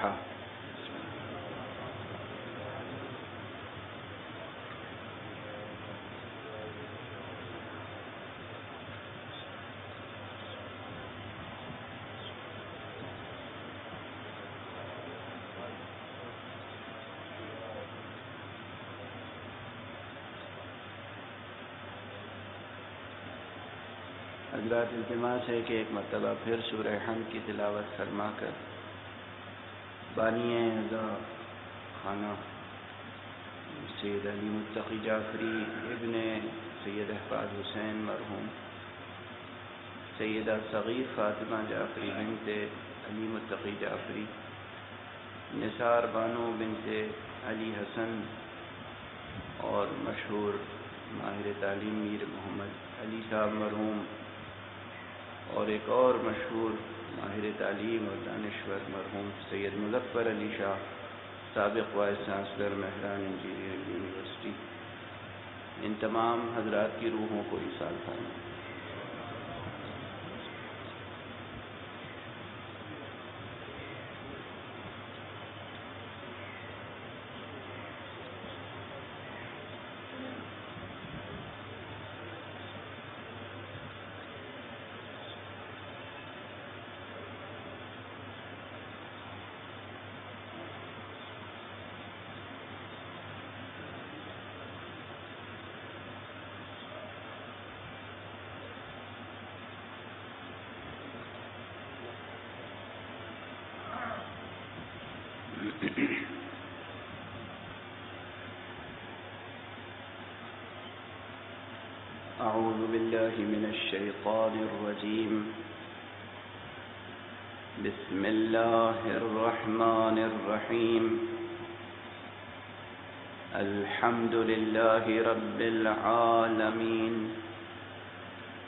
الفاتحة. حضرات التماس ہے کہ ایک مرتبہ پھر سورہ حمد کی تلاوت فرما کر بانی رضا خانہ سید علی متقی جعفری ابن سید احفاظ حسین مرحوم سیدہ صغیر فاطمہ جعفری بنت علی متقی جعفری نثار بانو بنت علی حسن اور مشہور ماہر تعلیم میر محمد علی صاحب مرحوم اور ایک اور مشہور ماہر تعلیم اور دانشور مرحوم سید مظفر علی شاہ سابق vice chancellor Mehran engineering university, ان تمام حضرات کی روحوں کو ایصال فرمائیں۔ أعوذ بالله من الشيطان الرجيم. بسم الله الرحمن الرحيم. الحمد لله رب العالمين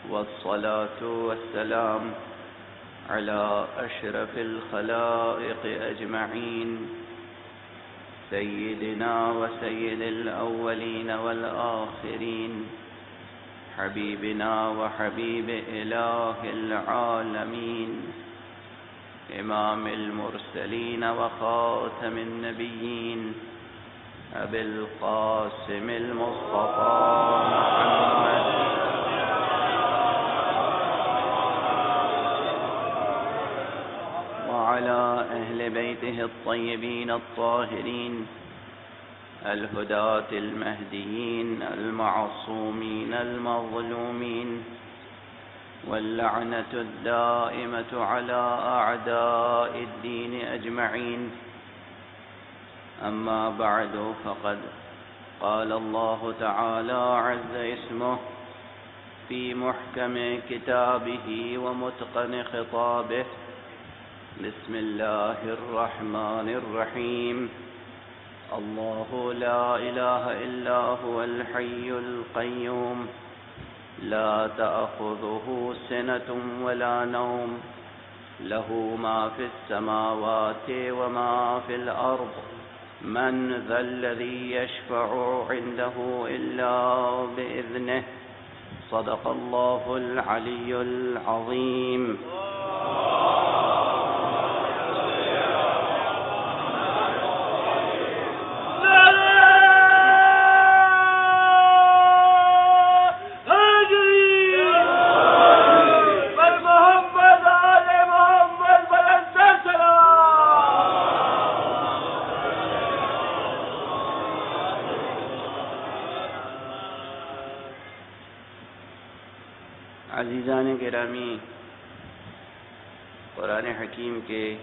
والصلاة والسلام على أشرف الخلائق أجمعين سيدنا وسيد الأولين والآخرين حبيبنا وحبيب إله العالمين إمام المرسلين وخاتم النبيين أبي القاسم المصطفى محمد وعلى أهل بيته الطيبين الطاهرين الهداة المهديين المعصومين المظلومين واللعنة الدائمة على أعداء الدين أجمعين. أما بعد، فقد قال الله تعالى عز اسمه في محكم كتابه ومتقن خطابه. بسم الله الرحمن الرحيم. الله لا إله إلا هو الحي القيوم لا تأخذه سنة ولا نوم له ما في السماوات وما في الأرض من ذا الذي يشفع عنده إلا بإذنه. صدق الله العلي العظيم. عزیزان گرامی، قرآن حکیم کے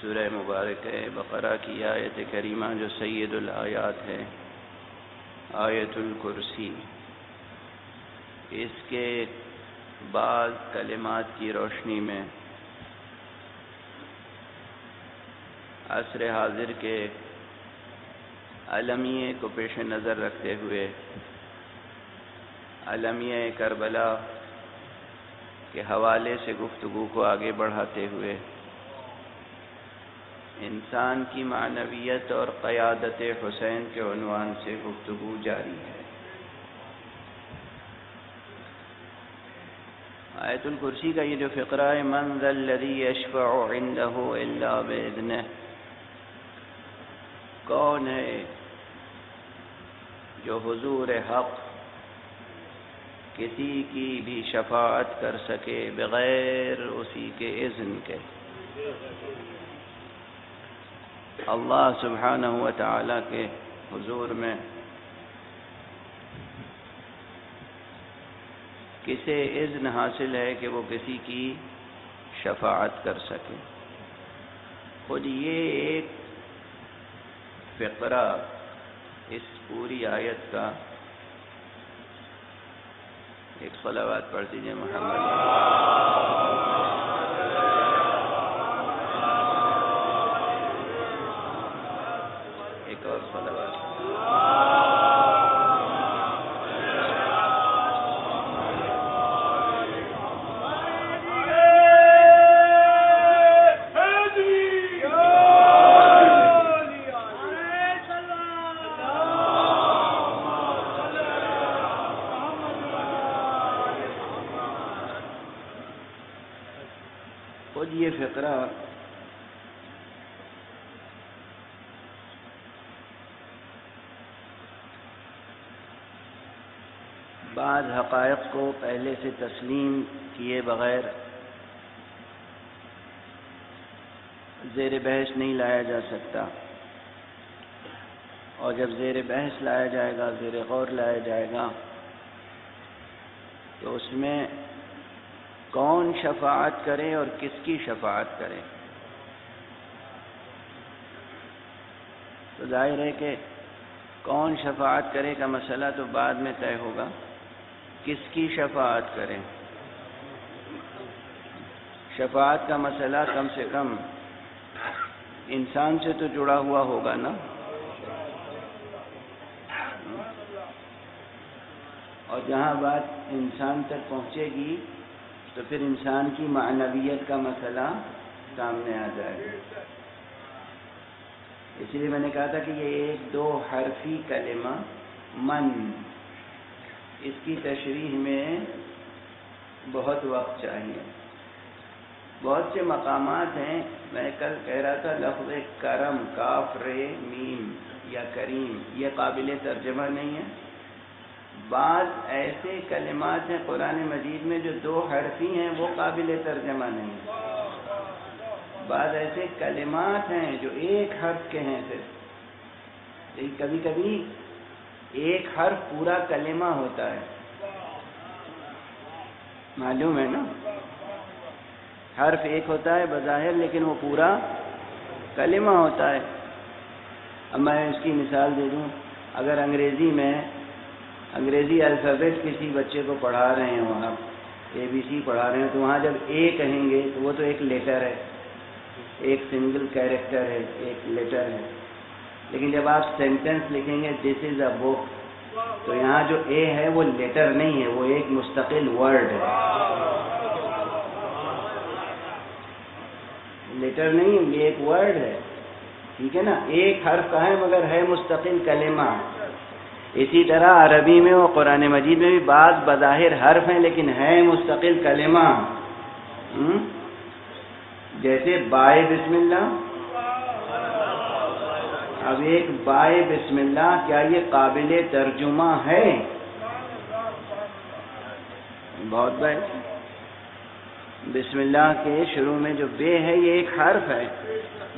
سورہ مبارک بقرہ کی آیت کریمہ جو سید الآیات ہے، آیت الکرسی، اس کے بعض کلمات کی روشنی میں عصر حاضر کے المیہ کو پیش نظر رکھتے ہوئے المیہ کربلا کے حوالے سے گفتگو کو آگے بڑھاتے ہوئے انسان کی معنویت اور قیادت حسین کے عنوان سے گفتگو جاری ہے۔ آیت الکرسی کا یہ جو فقرہ ہے، من ذا الذی یشفع عندہ الا باذنہ، کون ہے جو حضور حق کسی کی بھی شفاعت کر سکے بغیر اسی کے اذن کے؟ اللہ سبحانہ و تعالی کے حضور میں کسے اذن حاصل ہے کہ وہ کسی کی شفاعت کر سکے؟ خود یہ ایک فقرہ اس پوری آیت کا، ایک صلوات پڑھ دیجیے محمد۔ ایک اور صلوات۔ خود یہ فقرہ بعض حقائق کو پہلے سے تسلیم کیے بغیر زیر بحث نہیں لایا جا سکتا، اور جب زیر بحث لایا جائے گا، زیر غور لایا جائے گا، تو اس میں کون شفاعت کرے اور کس کی شفاعت کرے؟ تو ظاہر ہے کہ کون شفاعت کرے کا مسئلہ تو بعد میں طے ہوگا، کس کی شفاعت کرے؟ شفاعت کا مسئلہ کم سے کم انسان سے تو جڑا ہوا ہوگا نا، اور جہاں بات انسان تک پہنچے گی تو پھر انسان کی معنویت کا مسئلہ سامنے آ جائے گا۔ اس لیے میں نے کہا تھا کہ یہ ایک دو حرفی کلمہ من، اس کی تشریح میں بہت وقت چاہیے۔ بہت سے مقامات ہیں، میں کل کہہ رہا تھا لفظ کرم، کاف رے میم یا کریم، یہ قابل ترجمہ نہیں ہے۔ بعض ایسے کلمات ہیں قرآن مجید میں جو دو حرفی ہیں، وہ قابل ترجمہ نہیں ہیں۔ بعض ایسے کلمات ہیں جو ایک حرف کے ہیں صرف، لیکن کبھی کبھی ایک حرف پورا کلمہ ہوتا ہے، معلوم ہے نا؟ حرف ایک ہوتا ہے بظاہر، لیکن وہ پورا کلمہ ہوتا ہے۔ اب میں اس کی مثال دے دوں، اگر انگریزی الفابیٹ کسی بچے کو پڑھا رہے ہیں، وہاں اے بی سی پڑھا رہے ہیں، تو وہاں جب اے کہیں گے تو وہ تو ایک لیٹر ہے، ایک سنگل کیریکٹر ہے، ایک لیٹر ہے۔ لیکن جب آپ سینٹنس لکھیں گے دس از اے بک، تو یہاں جو اے ہے وہ لیٹر نہیں ہے، وہ ایک مستقل ورڈ ہے، لیٹر نہیں ہے، یہ ایک ورڈ ہے، ٹھیک ہے نا؟ ایک حرف کا ہے مگر ہے مستقل کلمہ۔ اسی طرح عربی میں اور قرآن مجید میں بھی بعض بظاہر حرف ہیں لیکن ہے مستقل کلمہ، جیسے بائے بسم اللہ۔ اب ایک بائے بسم اللہ، کیا یہ قابل ترجمہ ہے؟ بہت بہت بسم اللہ کے شروع میں جو بے ہے یہ ایک حرف ہے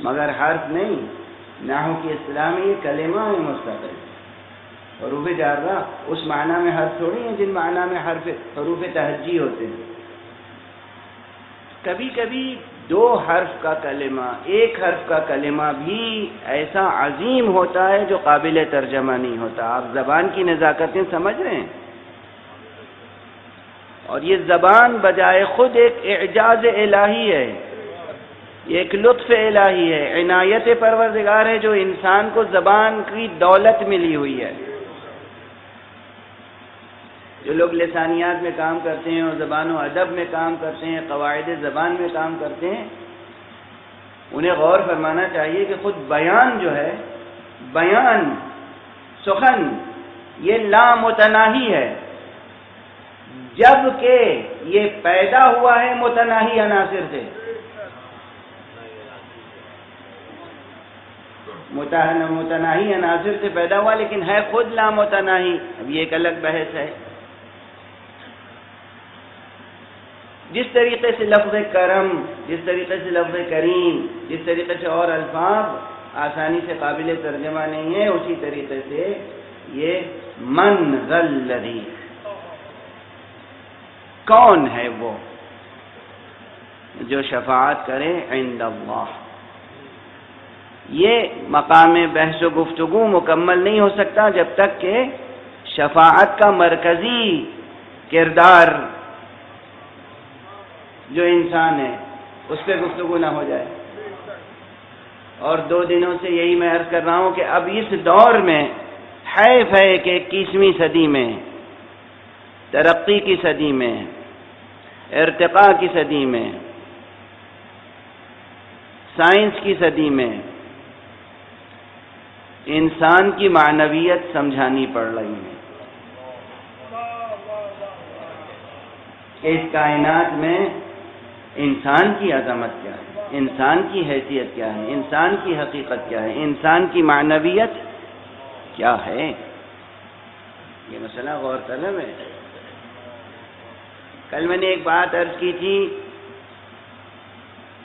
مگر حرف نہیں، نحو کی اصطلاح میں یہ کلمہ ہے مستقل۔ حروف جارہ اس معنی میں حرف تھوڑی ہیں جن معنی میں حروف تہجی ہوتے ہیں۔ کبھی کبھی دو حرف کا کلمہ، ایک حرف کا کلمہ بھی ایسا عظیم ہوتا ہے جو قابل ترجمہ نہیں ہوتا۔ آپ زبان کی نزاکتیں سمجھ رہے ہیں، اور یہ زبان بجائے خود ایک اعجاز الہی ہے، یہ ایک لطف الہی ہے، عنایت پروردگار ہے جو انسان کو زبان کی دولت ملی ہوئی ہے۔ جو لوگ لسانیات میں کام کرتے ہیں اور زبان و ادب میں کام کرتے ہیں، قواعد زبان میں کام کرتے ہیں، انہیں غور فرمانا چاہیے کہ خود بیان جو ہے، بیان سخن، یہ لامتناہی ہے۔ جبکہ یہ پیدا ہوا ہے متناہی عناصر سے. متناہی عناصر سے پیدا ہوا لیکن ہے خود لامتناہی. اب یہ ایک الگ بحث ہے. جس طریقے سے لفظ کرم، جس طریقے سے لفظ کریم، جس طریقے سے اور الفاظ آسانی سے قابل ترجمہ نہیں ہے، اسی طریقے سے یہ من ذا الذی، کون ہے وہ جو شفاعت کرے عند اللہ. یہ مقام بحث و گفتگو مکمل نہیں ہو سکتا جب تک کہ شفاعت کا مرکزی کردار جو انسان ہے اس پہ گفتگو نہ ہو جائے. اور 2 دنوں سے یہی میں عرض کر رہا ہوں کہ اب اس دور میں حیف ہے کہ 21ویں صدی میں، ترقی کی صدی میں، ارتقاء کی صدی میں، سائنس کی صدی میں انسان کی معنویت سمجھانی پڑ رہی ہے کہ اس کائنات میں انسان کی عظمت کیا ہے، انسان کی حیثیت کیا ہے، انسان کی حقیقت کیا ہے، انسان کی معنویت کیا ہے. یہ مسئلہ غور طلب ہے. کل میں نے ایک بات عرض کی تھی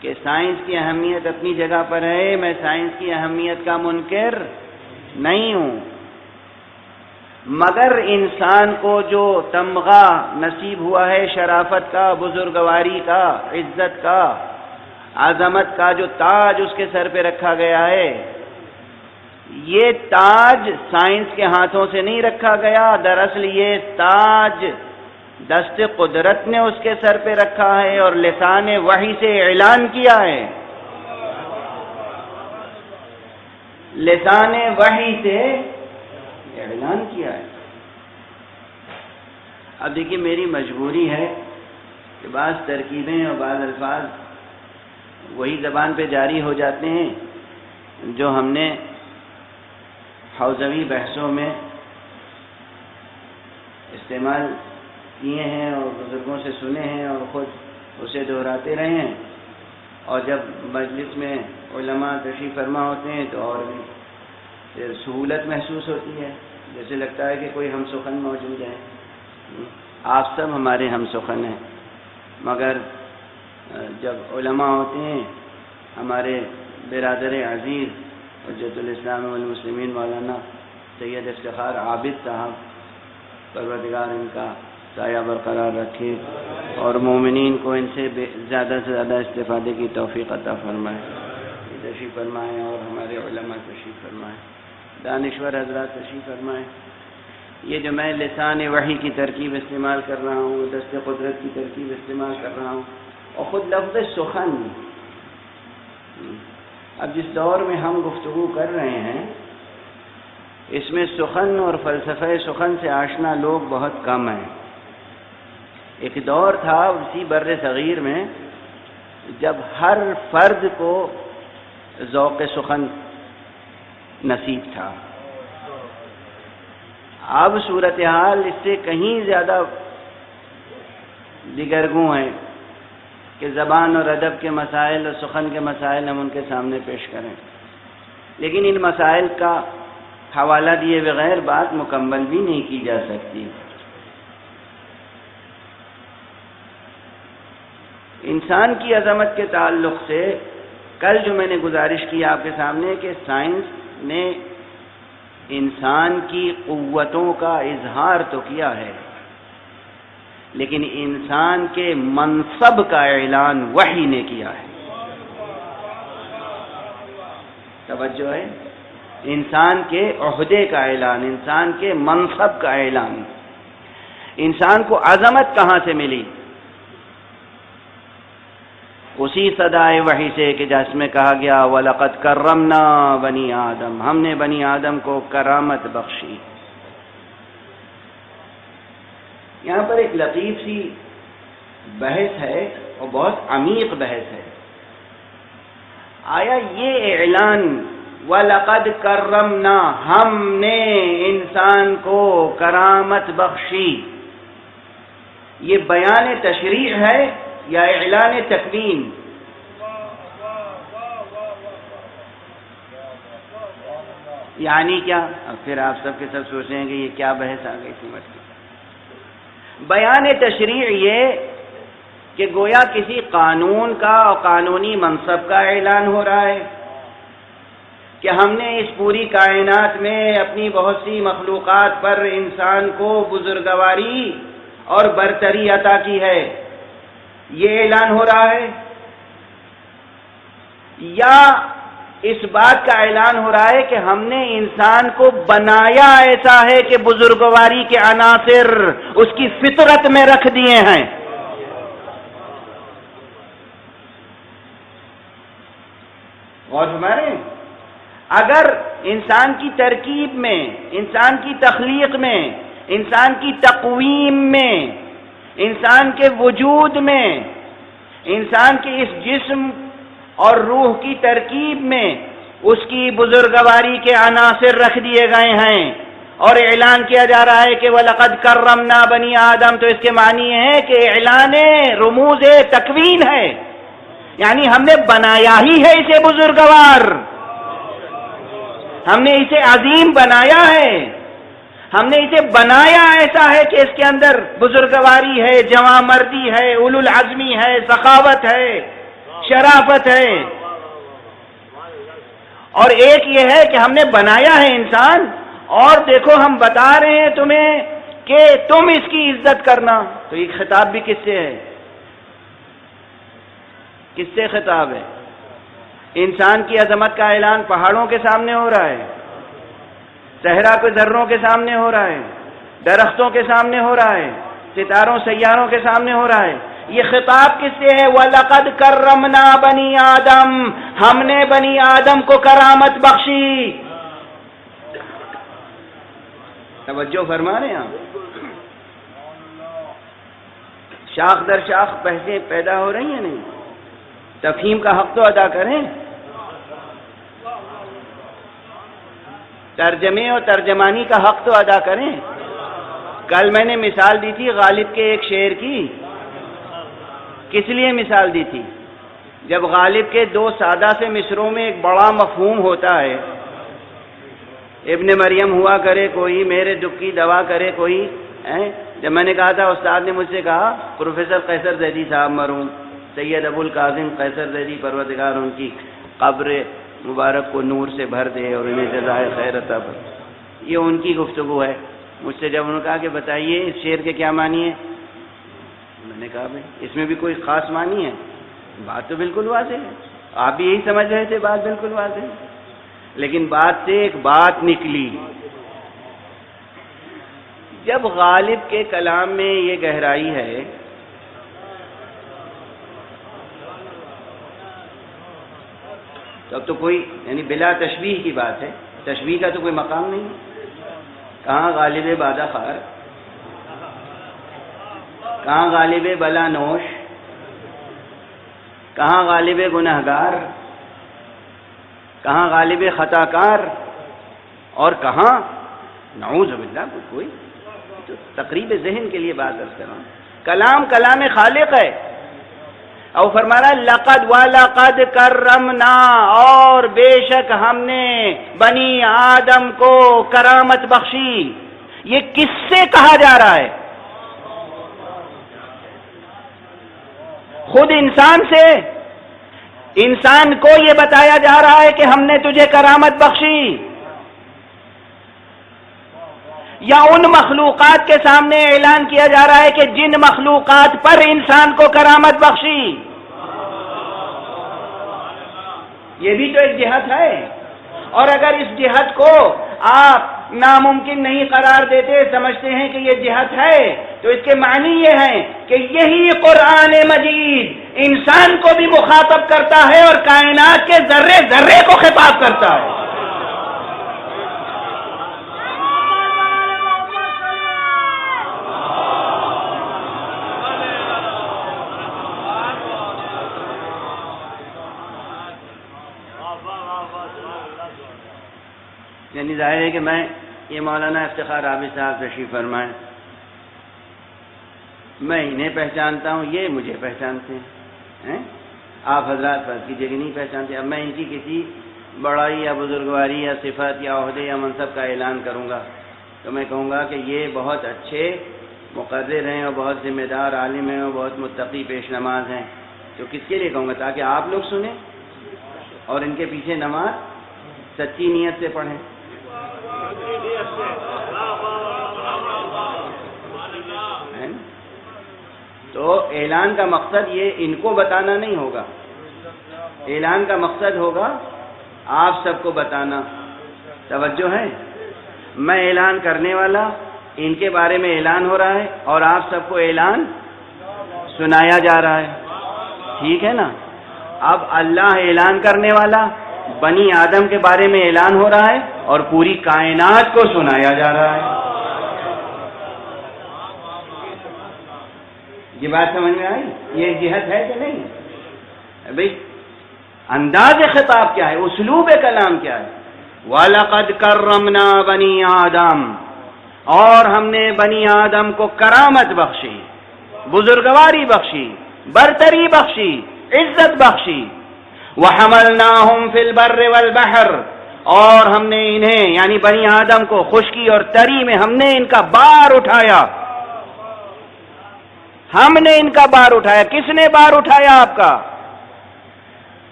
کہ سائنس کی اہمیت اپنی جگہ پر ہے، میں سائنس کی اہمیت کا منکر نہیں ہوں، مگر انسان کو جو تمغہ نصیب ہوا ہے شرافت کا، بزرگواری کا، عزت کا، عظمت کا، جو تاج اس کے سر پہ رکھا گیا ہے، یہ تاج سائنس کے ہاتھوں سے نہیں رکھا گیا. دراصل یہ تاج دست قدرت نے اس کے سر پہ رکھا ہے اور لسان وحی سے اعلان کیا ہے. لسان وحی سے اعلان کیا ہے. اب دیکھیے میری مجبوری ہے کہ بعض ترکیبیں اور بعض الفاظ وہی زبان پہ جاری ہو جاتے ہیں جو ہم نے حوزوی بحثوں میں استعمال کیے ہیں اور بزرگوں سے سنے ہیں اور خود اسے دہراتے رہے ہیں. اور جب مجلس میں علماء تشریف فرما ہوتے ہیں تو اور بھی سہولت محسوس ہوتی ہے، جیسے لگتا ہے کہ کوئی ہم سخن موجود ہے. آپ سب ہمارے ہم سخن ہیں، مگر جب علماء ہوتے ہیں، ہمارے برادر عزیز حجت الاسلام والمسلمین مولانا سید افتخار عابد صاحب، پروردگار ان کا سایہ برقرار رکھے اور مومنین کو ان سے زیادہ سے زیادہ استفادے کی توفیق عطا فرمائے. تشریف فرمائیں اور ہمارے علماء تشریف فرمائیں، دانشور حضرات تشریف فرمائیں. یہ جو میں لسان وحی کی ترکیب استعمال کر رہا ہوں، دست قدرت کی ترکیب استعمال کر رہا ہوں، اور خود لفظ سخن، اب جس دور میں ہم گفتگو کر رہے ہیں اس میں سخن اور فلسفہ سخن سے آشنا لوگ بہت کم ہیں. ایک دور تھا اسی بر صغیر میں جب ہر فرد کو ذوق سخن نصیب تھا. اب صورتحال اس سے کہیں زیادہ دیگرگوں ہے کہ زبان اور ادب کے مسائل اور سخن کے مسائل ہم ان کے سامنے پیش کریں، لیکن ان مسائل کا حوالہ دیے بغیر بات مکمل بھی نہیں کی جا سکتی. انسان کی عظمت کے تعلق سے کل جو میں نے گزارش کی آپ کے سامنے کہ سائنس نے انسان کی قوتوں کا اظہار تو کیا ہے، لیکن انسان کے منصب کا اعلان وحی نے کیا ہے. توجہ ہے، انسان کے عہدے کا اعلان، انسان کے منصب کا اعلان. انسان کو عظمت کہاں سے ملی؟ اسی صدائے وحی سے کہ جس میں کہا گیا وَلَقَدْ كَرَّمْنَا بَنِي آدم، ہم نے بنی آدم کو کرامت بخشی. یہاں پر ایک لطیف سی بحث ہے اور بہت عمیق بحث ہے. آیا یہ اعلان وَلَقَدْ كَرَّمْنَا، ہم نے انسان کو کرامت بخشی، یہ بیان تشریع ہے یا اعلان تکوین؟ یعنی کیا؟ اب پھر آپ سب کے سب سوچیں گے یہ کیا بحث آ گئی سمجھ کے۔ بیان تشریع یہ کہ گویا کسی قانون کا اور قانونی منصب کا اعلان ہو رہا ہے کہ ہم نے اس پوری کائنات میں اپنی بہت سی مخلوقات پر انسان کو بزرگواری اور برتری عطا کی ہے، یہ اعلان ہو رہا ہے، یا اس بات کا اعلان ہو رہا ہے کہ ہم نے انسان کو بنایا ایسا ہے کہ بزرگواری کے عناصر اس کی فطرت میں رکھ دیے ہیں۔ اور ہمارے اگر انسان کی ترکیب میں، انسان کی تخلیق میں، انسان کی تقویم میں، انسان کے وجود میں، انسان کے اس جسم اور روح کی ترکیب میں اس کی بزرگواری کے عناصر رکھ دیے گئے ہیں اور اعلان کیا جا رہا ہے کہ وَلَقَدْ كَرَّمْنَا بَنِي آدم، تو اس کے معنی ہے کہ اعلان رموز تکوین ہے، یعنی ہم نے بنایا ہی ہے اسے بزرگوار، ہم نے اسے عظیم بنایا ہے، ہم نے اسے بنایا ایسا ہے کہ اس کے اندر بزرگواری ہے، جواں مردی ہے، اولو العزمی ہے، سخاوت ہے، شرافت ہے۔ اور ایک یہ ہے کہ ہم نے بنایا ہے انسان، اور دیکھو ہم بتا رہے ہیں تمہیں کہ تم اس کی عزت کرنا، تو یہ خطاب بھی کس سے ہے؟ کس سے خطاب ہے؟ انسان کی عظمت کا اعلان پہاڑوں کے سامنے ہو رہا ہے، صحرا کے ذروں کے سامنے ہو رہا ہے، درختوں کے سامنے ہو رہا ہے، ستاروں سیاروں کے سامنے ہو رہا ہے۔ یہ خطاب کس سے ہے؟ وَلَقَدْ كَرَّمْنَا بَنِي آدم، ہم نے بنی آدم کو کرامت بخشی۔ توجہ فرما رہے ہیں آپ؟ شاخ در شاخ بحثیں پیدا ہو رہی ہیں، نہیں؟ تفہیم کا حق تو ادا کریں، ترجمے اور ترجمانی کا حق تو ادا کریں۔ کل میں نے مثال دی تھی غالب کے ایک شعر کی، کس لیے مثال دی تھی؟ جب غالب کے دو سادہ سے مصروں میں ایک بڑا مفہوم ہوتا ہے، ابن مریم ہوا کرے کوئی، میرے دکھ کی دوا کرے کوئی، جب میں نے کہا تھا، استاد نے مجھ سے کہا پروفیسر قیصر زیدی صاحب مرحوم سید ابو القاسم قیصر زیدی پروردگار ان کی قبر مبارک کو نور سے بھر دے اور انہیں جزائے خیر عطا فرمائے، یہ ان کی گفتگو ہے۔ مجھ سے جب انہوں نے کہا کہ بتائیے اس شعر کے کیا معنی ہے، میں نے کہا بھائی اس میں بھی کوئی خاص معنی ہے؟ بات تو بالکل واضح ہے، آپ بھی یہی سمجھ رہے تھے، بات بالکل واضح ہے، لیکن بات سے ایک بات نکلی۔ جب غالب کے کلام میں یہ گہرائی ہے تب تو کوئی یعنی بلا تشبیہ کی بات ہے، تشبیہ کا تو کوئی مقام نہیں۔ کہاں غالب بادہ خار، کہاں غالب بلا نوش، کہاں غالب گنہگار، کہاں غالب خطا کار، اور کہاں نعوذ باللہ کوئی تو تقریب ذہن کے لیے بات عرض کر رہا ہوں۔ کلام کلام خالق ہے، اور فرما رہا لقد وَلَقَدْ كَرَّمْنَا، اور بے شک ہم نے بنی آدم کو کرامت بخشی۔ یہ کس سے کہا جا رہا ہے؟ خود انسان سے؟ انسان کو یہ بتایا جا رہا ہے کہ ہم نے تجھے کرامت بخشی، یا ان مخلوقات کے سامنے اعلان کیا جا رہا ہے کہ جن مخلوقات پر انسان کو کرامت بخشی؟ یہ بھی تو ایک جہت ہے، اور اگر اس جہت کو آپ ناممکن نہیں قرار دیتے، سمجھتے ہیں کہ یہ جہت ہے، تو اس کے معنی یہ ہے کہ یہی قرآن مجید انسان کو بھی مخاطب کرتا ہے اور کائنات کے ذرے ذرے کو خطاب کرتا ہے۔ یعنی ظاہر ہے کہ میں یہ مولانا افتخار عابد صاحب تشریف فرمائیں، میں انہیں پہچانتا ہوں، یہ مجھے پہچانتے ہیں، آپ حضرات فرض کیجیے کہ نہیں پہچانتے۔ اب میں ان کی کسی بڑائی یا بزرگواری یا صفت یا عہدے یا منصب کا اعلان کروں گا تو میں کہوں گا کہ یہ بہت اچھے مقرر ہیں اور بہت ذمہ دار عالم ہیں اور بہت متقی پیش نماز ہیں، تو کس کے لیے کہوں گا؟ تاکہ آپ لوگ سنیں اور ان کے پیچھے نماز سچی نیت سے پڑھیں۔ تو اعلان کا مقصد یہ ان کو بتانا نہیں ہوگا، اعلان کا مقصد ہوگا آپ سب کو بتانا۔ توجہ ہے؟ میں اعلان کرنے والا، ان کے بارے میں اعلان ہو رہا ہے اور آپ سب کو اعلان سنایا جا رہا ہے، ٹھیک ہے نا؟ اب اللہ اعلان کرنے والا، بنی آدم کے بارے میں اعلان ہو رہا ہے اور پوری کائنات کو سنایا جا رہا ہے۔ یہ بات سمجھ میں آئی؟ یہ جہت ہے کہ نہیں؟ بھئی انداز خطاب کیا ہے، اسلوب کلام کیا ہے؟ وَلَقَدْ كَرَّمْنَا بَنِي آدم، اور ہم نے بنی آدم کو کرامت بخشی، بزرگواری بخشی، برتری بخشی، عزت بخشی۔ وَحَمَلْنَاهُمْ فِي الْبَرِّ وَالْبَحْرِ، اور ہم نے انہیں یعنی بنی آدم کو خشکی اور تری میں ہم نے ان کا بار اٹھایا، ہم نے ان کا بار اٹھایا۔ کس نے بار اٹھایا آپ کا؟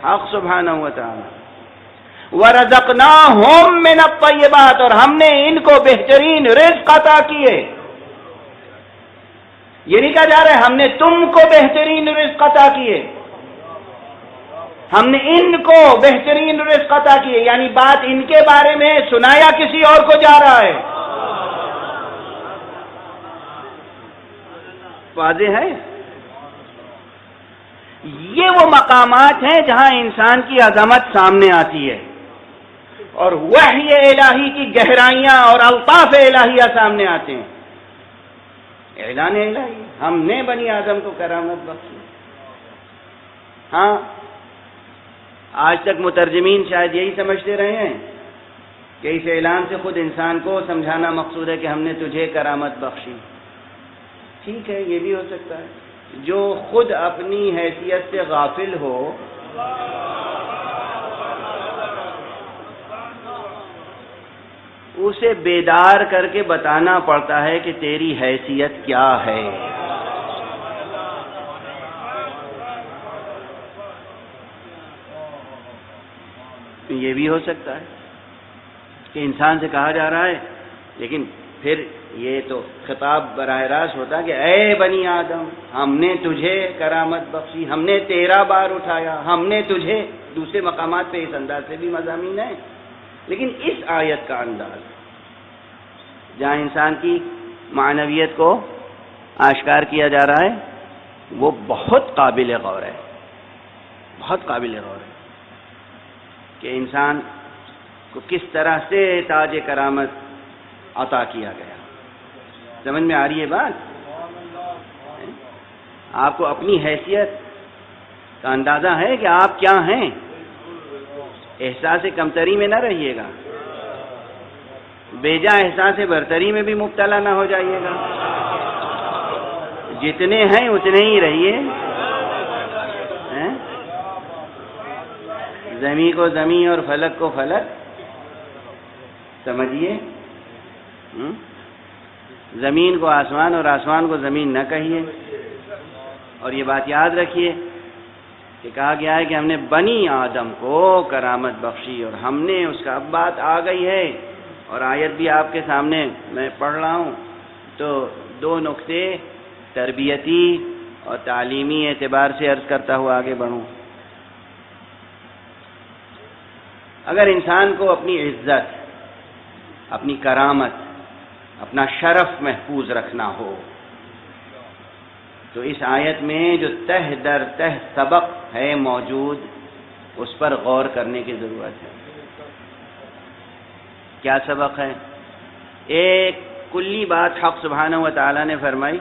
حق سبحانہ و تعالی۔ وَرَزَقْنَاهُمْ مِنَ الطَّيِّبَاتِ، اور ہم نے ان کو بہترین رزق عطا کیے۔ یہ نہیں کہا جا رہا ہے ہم نے تم کو بہترین رزق عطا کیے، ہم نے ان کو بہترین رزق عطا کیے، یعنی بات ان کے بارے میں سنایا کسی اور کو جا رہا ہے۔ واضح ہے؟ یہ وہ مقامات ہیں جہاں انسان کی عظمت سامنے آتی ہے اور وحی الہی کی گہرائیاں اور الطاف الہیہ سامنے آتے ہیں۔ اعلان الہی، ہم نے بنی آدم کو کرامت بخشی۔ ہاں، آج تک مترجمین شاید یہی سمجھتے رہے ہیں کہ اس اعلان سے خود انسان کو سمجھانا مقصود ہے کہ ہم نے تجھے کرامت بخشی۔ ٹھیک ہے، یہ بھی ہو سکتا ہے۔ جو خود اپنی حیثیت سے غافل ہو اسے بیدار کر کے بتانا پڑتا ہے کہ تیری حیثیت کیا ہے۔ یہ بھی ہو سکتا ہے کہ انسان سے کہا جا رہا ہے، لیکن پھر یہ تو خطاب براہ راست ہوتا کہ اے بنی آدم، ہم نے تجھے کرامت بخشی، ہم نے تیرا بار اٹھایا، ہم نے تجھے۔ دوسرے مقامات پہ اس انداز سے بھی مضامین ہیں، لیکن اس آیت کا انداز جہاں انسان کی معنویت کو آشکار کیا جا رہا ہے وہ بہت قابل غور ہے، بہت قابل غور ہے کہ انسان کو کس طرح سے تاج کرامت عطا کیا گیا۔ سمجھ میں آ رہی ہے بات؟ آپ کو اپنی حیثیت کا اندازہ ہے کہ آپ کیا ہیں؟ احساس کمتری میں نہ رہیے گا، بیجا احساس برتری میں بھی مبتلا نہ ہو جائیے گا۔ جتنے ہیں اتنے ہی رہیے، زمین کو زمین اور فلک کو فلک سمجھیے۔ زمین کو آسمان اور آسمان کو زمین نہ کہیے۔ اور یہ بات یاد رکھیے کہ کہا گیا ہے کہ ہم نے بنی آدم کو کرامت بخشی، اور ہم نے اس کا اب بات آ گئی ہے اور آیت بھی آپ کے سامنے میں پڑھ رہا ہوں، تو دو نقطے تربیتی اور تعلیمی اعتبار سے عرض کرتا ہوا آگے بڑھوں۔ اگر انسان کو اپنی عزت، اپنی کرامت، اپنا شرف محفوظ رکھنا ہو تو اس آیت میں جو تہ در تہ سبق ہے موجود اس پر غور کرنے کی ضرورت ہے۔ کیا سبق ہے؟ ایک کلی بات حق سبحانہ و تعالی نے فرمائی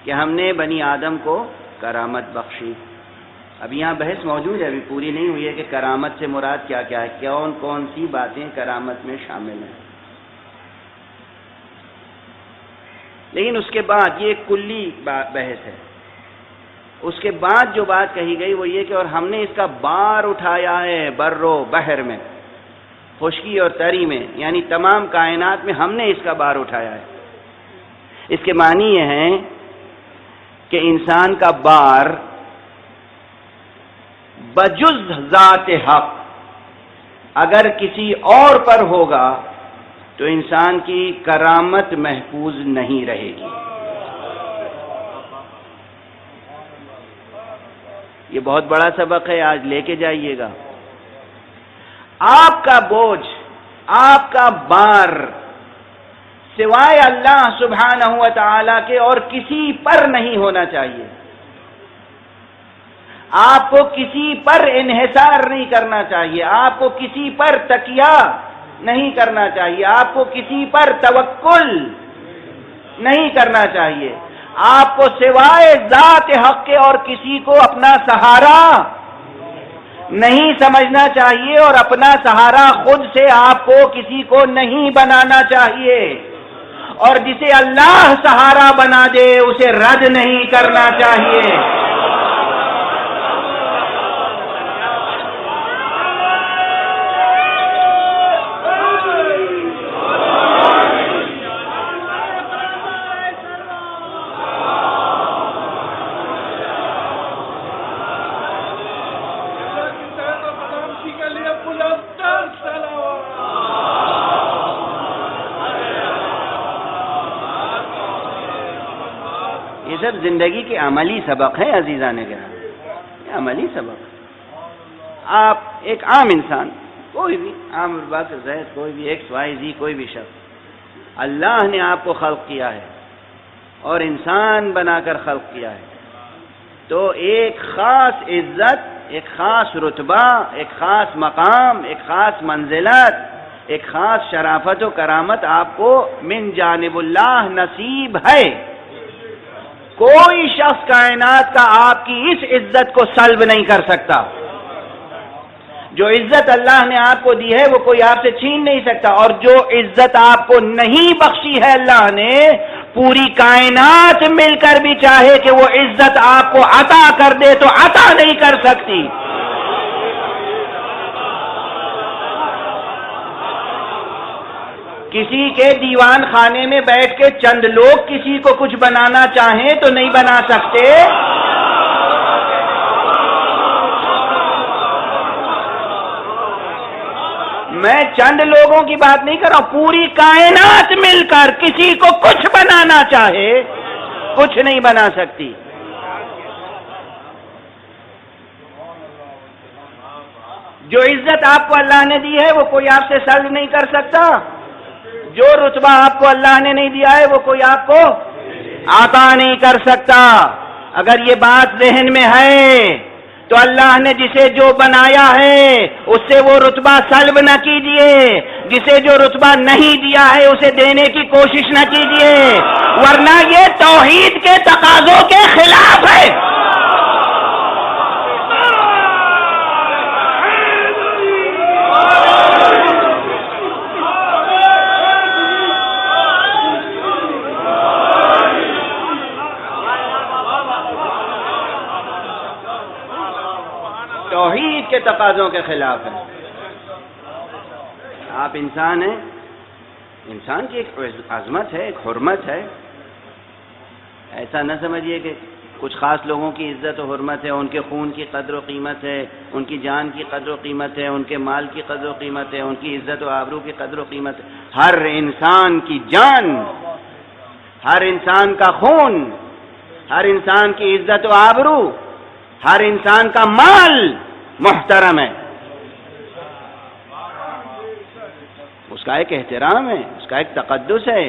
کہ ہم نے بنی آدم کو کرامت بخشی۔ اب یہاں بحث موجود ہے، ابھی پوری نہیں ہوئی ہے کہ کرامت سے مراد کیا کیا ہے، کون کون سی باتیں کرامت میں شامل ہیں۔ لیکن اس کے بعد یہ ایک کلی بحث ہے، اس کے بعد جو بات کہی گئی وہ یہ کہ اور ہم نے اس کا بار اٹھایا ہے بر و بحر میں، خشکی اور تری میں، یعنی تمام کائنات میں ہم نے اس کا بار اٹھایا ہے۔ اس کے معنی یہ ہیں کہ انسان کا بار بجز ذات حق اگر کسی اور پر ہوگا تو انسان کی کرامت محفوظ نہیں رہے گی۔ یہ بہت بڑا سبق ہے، آج لے کے جائیے گا۔ آپ کا بوجھ، آپ کا بار سوائے اللہ سبحانہ و تعالی کے اور کسی پر نہیں ہونا چاہیے۔ آپ کو کسی پر انحصار نہیں کرنا چاہیے، آپ کو کسی پر تکیہ نہیں کرنا چاہیے، آپ کو کسی پر توکل نہیں کرنا چاہیے، آپ کو سوائے ذات حق کے اور کسی کو اپنا سہارا نہیں سمجھنا چاہیے، اور اپنا سہارا خود سے آپ کو کسی کو نہیں بنانا چاہیے، اور جسے اللہ سہارا بنا دے اسے رد نہیں کرنا چاہیے۔ یہ سب زندگی کے عملی سبق ہیں عزیزان گرامی، یہ عملی سبق۔ آپ ایک عام انسان، کوئی بھی عام باقر زید، کوئی بھی ایکس وائی زی، کوئی بھی شخص، اللہ نے آپ کو خلق کیا ہے اور انسان بنا کر خلق کیا ہے، تو ایک خاص عزت، ایک خاص رتبہ، ایک خاص مقام، ایک خاص منزلت، ایک خاص شرافت و کرامت آپ کو من جانب اللہ نصیب ہے۔ کوئی شخص کائنات کا آپ کی اس عزت کو سلب نہیں کر سکتا۔ جو عزت اللہ نے آپ کو دی ہے وہ کوئی آپ سے چھین نہیں سکتا، اور جو عزت آپ کو نہیں بخشی ہے اللہ نے، پوری کائنات مل کر بھی چاہے کہ وہ عزت آپ کو عطا کر دے تو عطا نہیں کر سکتی۔ کسی کے دیوان خانے میں بیٹھ کے چند لوگ کسی کو کچھ بنانا چاہیں تو نہیں بنا سکتے۔ میں چند لوگوں کی بات نہیں کر رہا ہوں، پوری کائنات مل کر کسی کو کچھ بنانا چاہے کچھ نہیں بنا سکتی۔ جو عزت آپ کو اللہ نے دی ہے وہ کوئی آپ سے سلب نہیں کر سکتا، جو رتبہ آپ کو اللہ نے نہیں دیا ہے وہ کوئی آپ کو عطا نہیں کر سکتا۔ اگر یہ بات ذہن میں ہے تو اللہ نے جسے جو بنایا ہے اس سے وہ رتبہ سلب نہ کیجیے، جسے جو رتبہ نہیں دیا ہے اسے دینے کی کوشش نہ کیجیے، ورنہ یہ توحید کے تقاضوں کے خلاف ہے۔ توحید کے تقاضوں کے خلاف ہے۔ آپ انسان ہیں، انسان کی ایک عظمت ہے، ایک حرمت ہے۔ ایسا نہ سمجھیے کہ کچھ خاص لوگوں کی عزت و حرمت ہے، ان کے خون کی قدر و قیمت ہے، ان کی جان کی قدر و قیمت ہے، ان کے مال کی قدر و قیمت ہے، ان کی عزت و آبرو کی قدر و قیمت ہے۔ ہر انسان کی جان، ہر انسان کا خون، ہر انسان کی عزت و آبرو، ہر انسان کا مال محترم ہے، اس کا ایک احترام ہے، اس کا ایک تقدس ہے،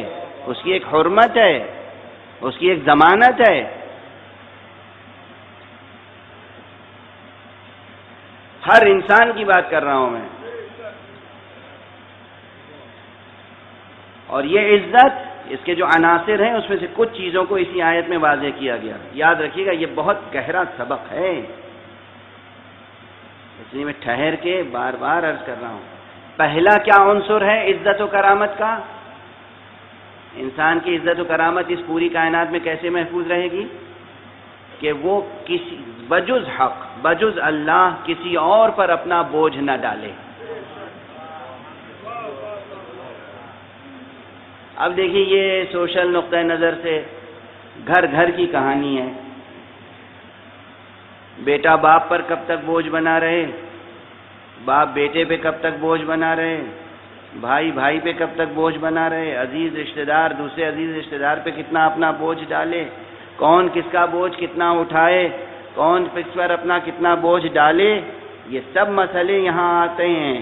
اس کی ایک حرمت ہے، اس کی ایک ضمانت ہے۔ ہر انسان کی بات کر رہا ہوں میں۔ اور یہ عزت، اس کے جو عناصر ہیں اس میں سے کچھ چیزوں کو اسی آیت میں واضح کیا گیا۔ یاد رکھیے گا یہ بہت گہرا سبق ہے، اس لیے میں ٹھہر کے بار بار عرض کر رہا ہوں۔ پہلا کیا عنصر ہے عزت و کرامت کا؟ انسان کی عزت و کرامت اس پوری کائنات میں کیسے محفوظ رہے گی؟ کہ وہ کسی بجز حق، بجز اللہ کسی اور پر اپنا بوجھ نہ ڈالے۔ اب دیکھیے یہ سوشل نقطہ نظر سے گھر گھر کی کہانی ہے۔ بیٹا باپ پر کب تک بوجھ بنا رہے، باپ بیٹے پہ کب تک بوجھ بنا رہے، بھائی بھائی پہ کب تک بوجھ بنا رہے، عزیز رشتہ دار دوسرے عزیز رشتہ دار پہ کتنا اپنا بوجھ ڈالے، کون کس کا بوجھ کتنا اٹھائے، کون کس پر اپنا کتنا بوجھ ڈالے، یہ سب مسئلے یہاں آتے ہیں۔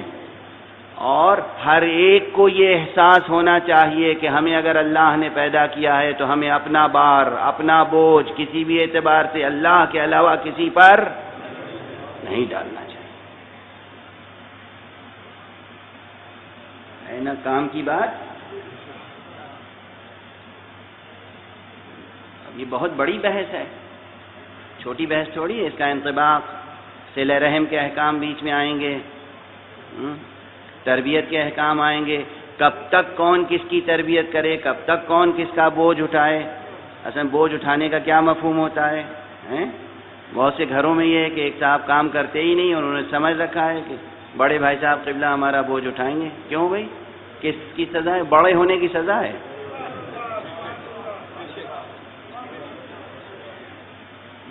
اور ہر ایک کو یہ احساس ہونا چاہیے کہ ہمیں اگر اللہ نے پیدا کیا ہے تو ہمیں اپنا بار، اپنا بوجھ کسی بھی اعتبار سے اللہ کے علاوہ کسی پر نہیں ڈالنا چاہیے۔ ہے نا کام کی بات؟ اب یہ بہت بڑی بحث ہے، چھوٹی بحث تھوڑی ہے۔ اس کا انطباق صلہ رحم کے احکام بیچ میں آئیں گے، تربیت کے احکام آئیں گے، کب تک کون کس کی تربیت کرے، کب تک کون کس کا بوجھ اٹھائے۔ اصل بوجھ اٹھانے کا کیا مفہوم ہوتا ہے؟ بہت سے گھروں میں یہ ہے کہ ایک صاحب کام کرتے ہی نہیں اور انہوں نے سمجھ رکھا ہے کہ بڑے بھائی صاحب قبلہ ہمارا بوجھ اٹھائیں گے۔ کیوں بھائی؟ کس کی سزا ہے؟ بڑے ہونے کی سزا ہے۔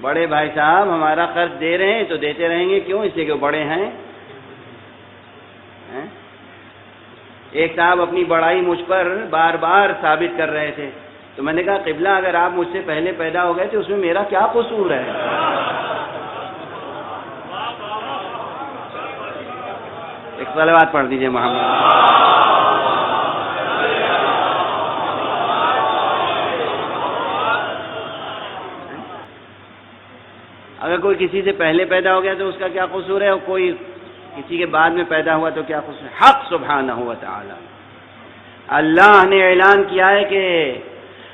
بڑے بھائی صاحب ہمارا قرض دے رہے ہیں تو دیتے رہیں گے، کیوں؟ اس لیے کہ وہ بڑے ہیں۔ ایک صاحب اپنی بڑائی مجھ پر بار بار ثابت کر رہے تھے، تو میں نے کہا قبلہ اگر آپ مجھ سے پہلے پیدا ہو گئے تو اس میں میرا کیا قصور ہے؟ ایک صلوات پڑھ دیجئے محمد۔ اگر کوئی کسی سے پہلے پیدا ہو گیا تو اس کا کیا قصور ہے، اور کوئی کسی کے بعد میں پیدا ہوا تو کیا قصور ہے؟ حق سبحانہ و تعالی اللہ نے اعلان کیا ہے کہ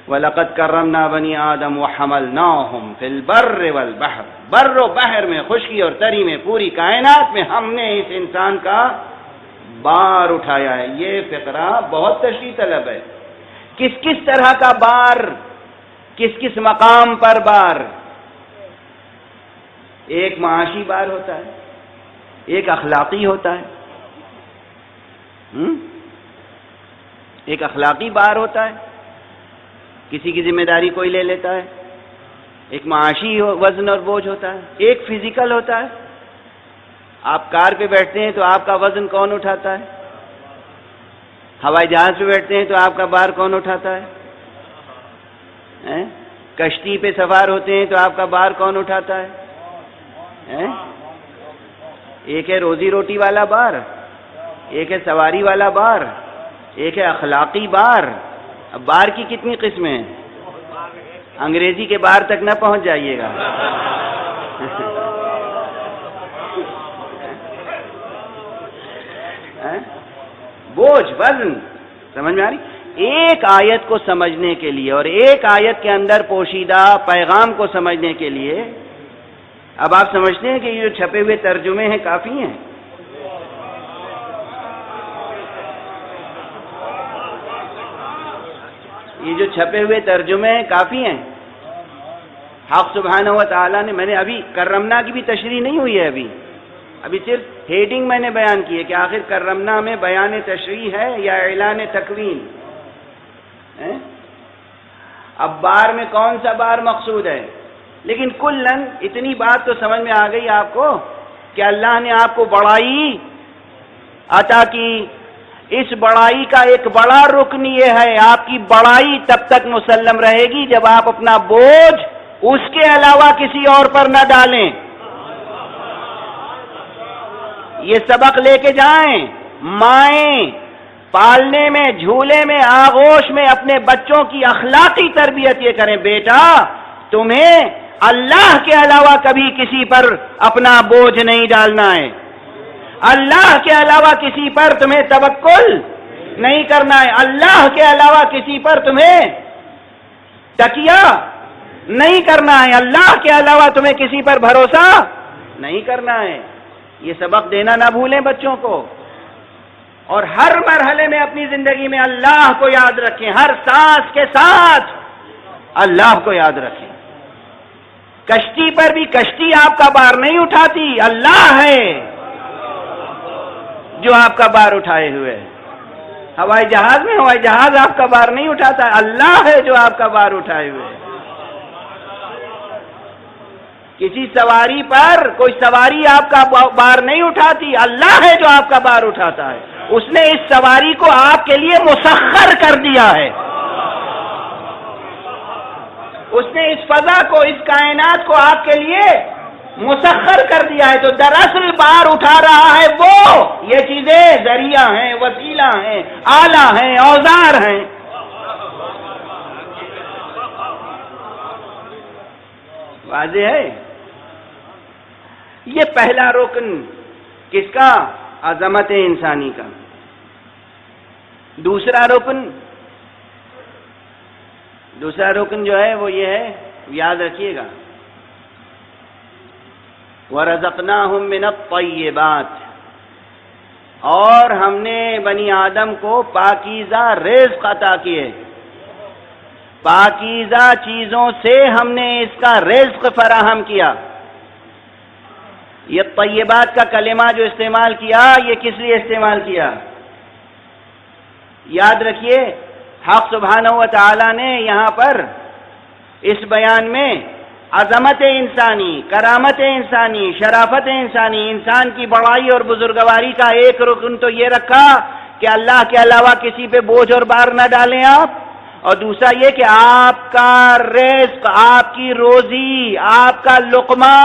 وَلَقَدْ كَرَّمْنَا بَنِي آدَمَ وَحَمَلْنَاهُمْ فِي الْبَرِّ وَالْبَحْرِ، بر و بحر میں، خشکی اور تری میں، پوری کائنات میں ہم نے اس انسان کا بار اٹھایا ہے۔ یہ فقرہ بہت تشریح طلب ہے۔ کس کس طرح کا بار، کس کس مقام پر بار؟ ایک معاشی بار ہوتا ہے، ایک اخلاقی ہوتا ہے، ایک اخلاقی بار ہوتا ہے، کسی کی ذمہ داری کوئی لے لیتا ہے، ایک معاشی وزن اور بوجھ ہوتا ہے، ایک فزیکل ہوتا ہے۔ آپ کار پہ بیٹھتے ہیں تو آپ کا وزن کون اٹھاتا ہے؟ ہوائی جہاز پہ بیٹھتے ہیں تو آپ کا بار کون اٹھاتا ہے؟ کشتی پہ سوار ہوتے ہیں تو آپ کا بار کون اٹھاتا ہے؟ ایک ہے روزی روٹی والا بار، ایک ہے سواری والا بار، ایک ہے اخلاقی بار۔ اب بار کی کتنی قسمیں ہیں؟ انگریزی کے بار تک نہ پہنچ جائیے گا۔ بوجھ، وزن، سمجھ میں آ رہی؟ ایک آیت کو سمجھنے کے لیے اور ایک آیت کے اندر پوشیدہ پیغام کو سمجھنے کے لیے اب آپ سمجھتے ہیں کہ یہ جو چھپے ہوئے ترجمے ہیں کافی ہیں؟ یہ جو چھپے ہوئے ترجمے ہیں کافی ہیں؟ حق سبحانہ و تعالیٰ نے، میں نے ابھی کرمنا کی بھی تشریح نہیں ہوئی ہے، ابھی صرف ہیڈنگ میں نے بیان کی ہے کہ آخر کرمنا میں بیان تشریح ہے یا اعلان تکوین؟ اب بار میں کون سا بار مقصود ہے؟ لیکن کلن اتنی بات تو سمجھ میں آ گئی آپ کو کہ اللہ نے آپ کو بڑائی عطا کی۔ اس بڑائی کا ایک بڑا رکن یہ ہے، آپ کی بڑائی تب تک مسلم رہے گی جب آپ اپنا بوجھ اس کے علاوہ کسی اور پر نہ ڈالیں۔ یہ سبق لے کے جائیں، مائیں پالنے میں، جھولے میں، آغوش میں اپنے بچوں کی اخلاقی تربیت یہ کریں، بیٹا تمہیں اللہ کے علاوہ کبھی کسی پر اپنا بوجھ نہیں ڈالنا ہے، اللہ کے علاوہ کسی پر تمہیں توکل نہیں کرنا ہے، اللہ کے علاوہ کسی پر تمہیں تکیہ نہیں کرنا ہے، اللہ کے علاوہ تمہیں کسی پر بھروسہ نہیں کرنا ہے۔ یہ سبق دینا نہ بھولیں بچوں کو۔ اور ہر مرحلے میں اپنی زندگی میں اللہ کو یاد رکھیں، ہر سانس کے ساتھ اللہ کو یاد رکھیں۔ کشتی پر بھی کشتی آپ کا بار نہیں اٹھاتی، اللہ ہے جو آپ کا بار اٹھائے ہوئے ہے۔ ہوائی جہاز میں ہوائی جہاز آپ کا بار نہیں اٹھاتا، اللہ ہے جو آپ کا بار اٹھائے ہوئے ہے۔ کسی سواری پر کوئی سواری آپ کا بار نہیں اٹھاتی، اللہ ہے جو آپ کا بار اٹھاتا ہے۔ اس نے اس سواری کو آپ کے لیے مسخر کر دیا ہے، اس نے اس فضا کو، اس کائنات کو آپ کے لیے مسخر کر دیا ہے۔ تو دراصل بار اٹھا رہا ہے وہ، یہ چیزیں ذریعہ ہیں، وسیلہ ہیں، آلہ ہیں، اوزار ہیں۔ واضح ہے؟ یہ پہلا رکن کس کا؟ عظمت انسانی کا۔ دوسرا رکن جو ہے وہ یہ ہے، یاد رکھیے گا، وَرَزَقْنَاهُم مِّنَ الطَّيِّبَاتِ، اور ہم نے بنی آدم کو پاکیزہ رزق عطا کیے، پاکیزہ چیزوں سے ہم نے اس کا رزق فراہم کیا۔ یہ طیبات کا کلمہ جو استعمال کیا، یہ کس لیے استعمال کیا؟ یاد رکھیے، حق سبحانہ و تعالی نے یہاں پر اس بیان میں عظمت انسانی، کرامت انسانی، شرافت انسانی، انسان کی بڑائی اور بزرگواری کا ایک رکن تو یہ رکھا کہ اللہ کے علاوہ کسی پہ بوجھ اور بار نہ ڈالیں آپ، اور دوسرا یہ کہ آپ کا رزق، آپ کی روزی، آپ کا لقمہ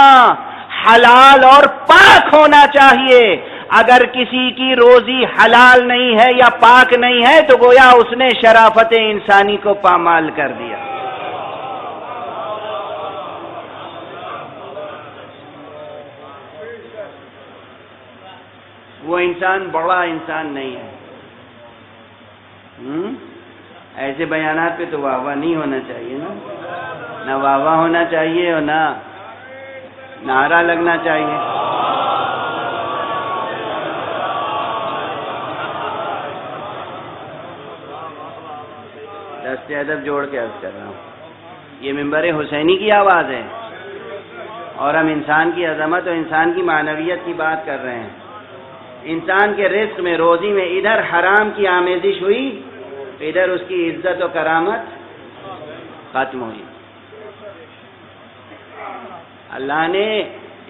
حلال اور پاک ہونا چاہیے۔ اگر کسی کی روزی حلال نہیں ہے یا پاک نہیں ہے تو گویا اس نے شرافت انسانی کو پامال کر دیا۔ وہ انسان بڑا انسان نہیں ہے۔ ایسے بیانات پہ تو واہ واہ نہیں ہونا چاہیے نا، نہ واہ واہ ہونا چاہیے اور نہ نعرہ لگنا چاہیے۔ دست ادب جوڑ کے عرض کر رہا ہوں، یہ منبر حسینی کی آواز ہے اور ہم انسان کی عظمت اور انسان کی معنویت کی بات کر رہے ہیں۔ انسان کے رزق میں، روزی میں ادھر حرام کی آمیزش ہوئی، ادھر اس کی عزت و کرامت ختم ہوئی۔ اللہ نے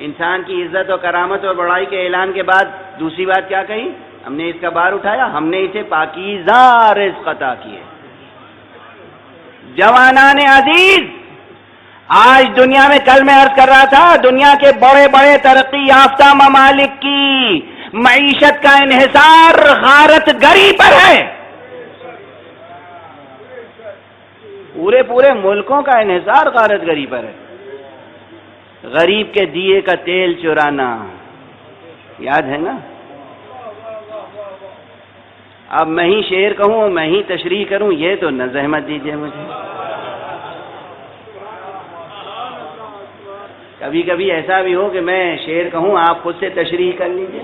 انسان کی عزت و کرامت اور بڑائی کے اعلان کے بعد دوسری بات کیا کہی؟ ہم نے اس کا بار اٹھایا، ہم نے اسے پاکیزہ رزق عطا کیے۔ جوانان عزیز، آج دنیا میں، کل میں عرض کر رہا تھا، دنیا کے بڑے بڑے ترقی یافتہ ممالک کی معیشت کا انحصار غارت گری پر ہے۔ پورے ملکوں کا انحصار غارت گری پر ہے۔ غریب کے دیے کا تیل چرانا، یاد ہے نا؟ اب میں ہی شعر کہوں، میں ہی تشریح کروں، یہ تو نہ زحمت دیجیے مجھے۔ کبھی کبھی ایسا بھی ہو کہ میں شعر کہوں، آپ خود سے تشریح کر لیجیے۔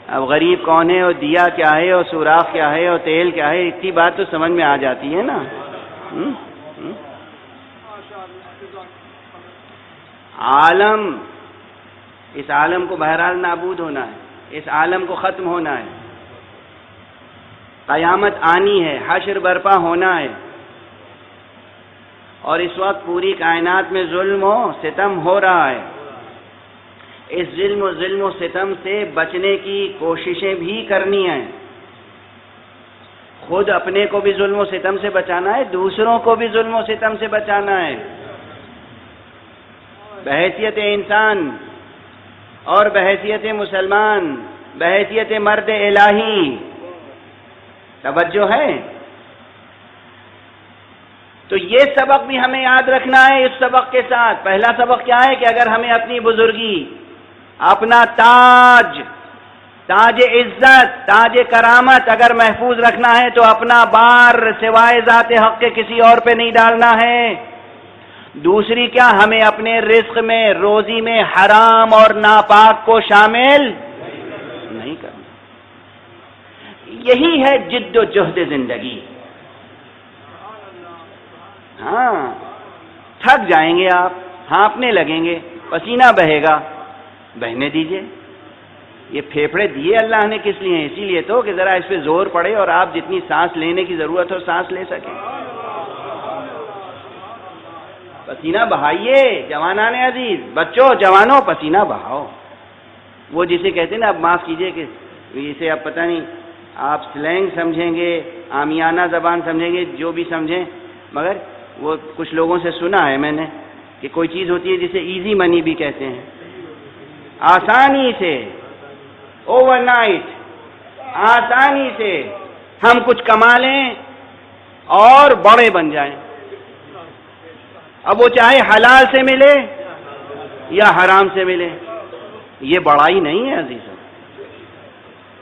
اب غریب کون ہے اور دیا کیا ہے اور سوراخ کیا ہے اور تیل کیا ہے، اتنی بات تو سمجھ میں آ جاتی ہے نا۔ عالم، اس عالم کو بہرحال نابود ہونا ہے، اس عالم کو ختم ہونا ہے، قیامت آنی ہے، حشر برپا ہونا ہے، اور اس وقت پوری کائنات میں ظلم و ستم ہو رہا ہے۔ اس ظلم و ستم سے بچنے کی کوششیں بھی کرنی ہیں۔ خود اپنے کو بھی ظلم و ستم سے بچانا ہے، دوسروں کو بھی ظلم و ستم سے بچانا ہے۔ بحیثیت انسان اور بحیثیت مسلمان، بحیثیت مرد الہی، توجہ ہے؟ تو یہ سبق بھی ہمیں یاد رکھنا ہے۔ اس سبق کے ساتھ پہلا سبق کیا ہے کہ اگر ہمیں اپنی بزرگی، اپنا تاج عزت، تاج کرامت اگر محفوظ رکھنا ہے تو اپنا بار سوائے ذات حق کے کسی اور پہ نہیں ڈالنا ہے۔ دوسری کیا، ہمیں اپنے رزق میں، روزی میں حرام اور ناپاک کو شامل نہیں کرنا۔ یہی ہے جد و جہد زندگی. ہاں تھک جائیں گے آپ، ہانپنے لگیں گے، پسینہ بہے گا، بہنے دیجئے. یہ پھیپھڑے دیے اللہ نے کس لیے؟ اسی لیے تو کہ ذرا اس پہ زور پڑے اور آپ جتنی سانس لینے کی ضرورت ہو سانس لے سکیں. پسینہ بہائیے جوانان عزیز، بچوں جوانوں پسینہ بہاؤ. وہ جسے کہتے ہیں نا، اب معاف کیجئے کہ اسے اب پتہ نہیں آپ سلینگ سمجھیں گے، عامیانہ زبان سمجھیں گے، جو بھی سمجھیں، مگر وہ کچھ لوگوں سے سنا ہے میں نے کہ کوئی چیز ہوتی ہے جسے ایزی منی بھی کہتے ہیں. آسانی سے، اوور نائٹ، آسانی سے ہم کچھ کما لیں اور بڑے بن جائیں. اب وہ چاہے حلال سے ملے یا حرام سے ملے، یہ بڑائی نہیں ہے عزیزوں.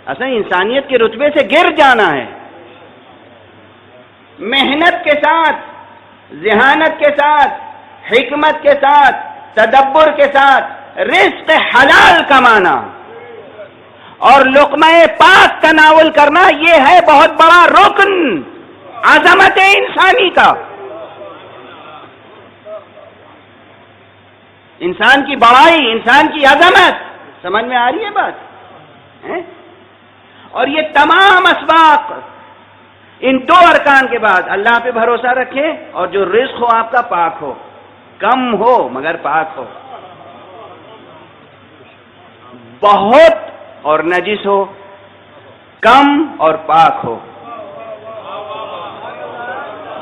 اصل انسانیت کے رتبے سے گر جانا ہے. محنت کے ساتھ، ذہانت کے ساتھ، حکمت کے ساتھ، تدبر کے ساتھ رزق حلال کمانا اور لقمہ پاک تناول کرنا، یہ ہے بہت بڑا رکن عظمت انسانی کا. انسان کی بڑائی، انسان کی عظمت سمجھ میں آ رہی ہے بات؟ اور یہ تمام اسباق ان دو ارکان کے بعد اللہ پہ بھروسہ رکھیں، اور جو رزق ہو آپ کا پاک ہو، کم ہو مگر پاک ہو، بہت اور نجس ہو، کم اور پاک ہو.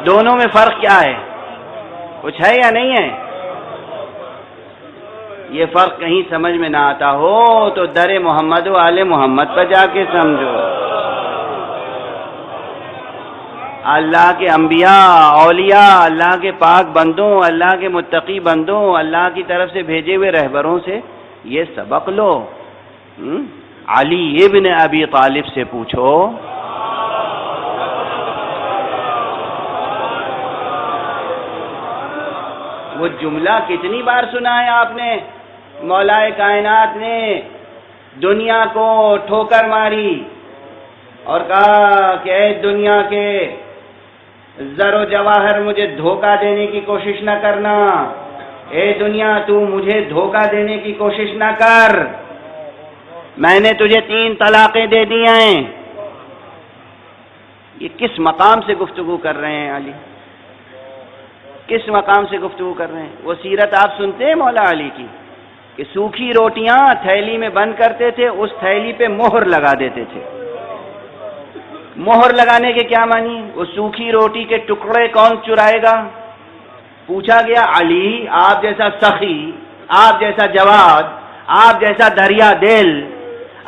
دونوں میں فرق کیا ہے؟ کچھ ہے یا نہیں ہے؟ یہ فرق کہیں سمجھ میں نہ آتا ہو تو در محمد و آل محمد پہ جا کے سمجھو. اللہ کے انبیاء، اولیاء، اللہ کے پاک بندوں، اللہ کے متقی بندوں، اللہ کی طرف سے بھیجے ہوئے رہبروں سے یہ سبق لو. علی ابن ابی طالب سے پوچھو. وہ جملہ کتنی بار سنا ہے آپ نے؟ مولا کائنات نے دنیا کو ٹھوکر ماری اور کہا کہ اے دنیا کے زر و جواہر، مجھے دھوکہ دینے کی کوشش نہ کرنا. اے دنیا، تو مجھے دھوکہ دینے کی کوشش نہ کر، میں نے تجھے 3 طلاقیں دے دی ہیں. یہ کس مقام سے گفتگو کر رہے ہیں علی؟ کس مقام سے گفتگو کر رہے ہیں؟ وہ سیرت آپ سنتے ہیں مولا علی کی کہ سوکھی روٹیاں تھیلی میں بند کرتے تھے، اس تھیلی پہ مہر لگا دیتے تھے. مہر لگانے کے کیا معنی؟ وہ سوکھی روٹی کے ٹکڑے کون چرائے گا؟ پوچھا گیا علی، آپ جیسا سخی، آپ جیسا جواد، آپ جیسا دریا دل،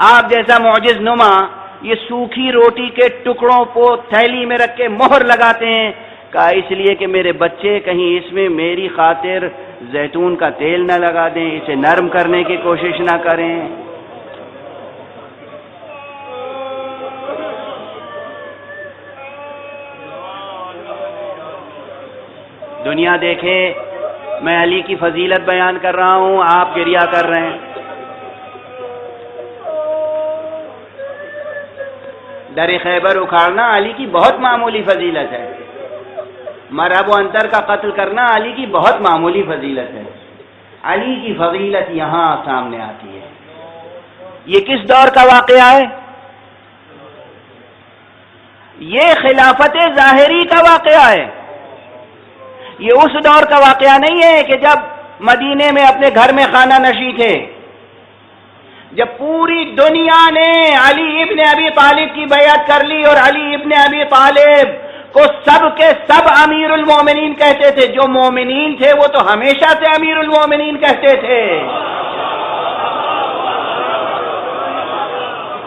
آپ جیسا معجز نما، یہ سوکھی روٹی کے ٹکڑوں کو تھیلی میں رکھ کے مہر لگاتے ہیں. کہا اس لیے کہ میرے بچے کہیں اس میں میری خاطر زیتون کا تیل نہ لگا دیں، اسے نرم کرنے کی کوشش نہ کریں. دنیا دیکھے میں علی کی فضیلت بیان کر رہا ہوں، آپ گریہ کر رہے ہیں. در خیبر اکھاڑنا علی کی بہت معمولی فضیلت ہے. مرحب و انتر کا قتل کرنا علی کی بہت معمولی فضیلت ہے. علی کی فضیلت یہاں سامنے آتی ہے. یہ کس دور کا واقعہ ہے؟ یہ خلافت ظاہری کا واقعہ ہے. یہ اس دور کا واقعہ نہیں ہے کہ جب مدینے میں اپنے گھر میں خانہ نشیں تھے، جب پوری دنیا نے علی ابن ابی طالب کی بیعت کر لی اور علی ابن ابی طالب کو سب کے سب امیر المومنین کہتے تھے. جو مومنین تھے وہ تو ہمیشہ سے امیر المومنین کہتے تھے.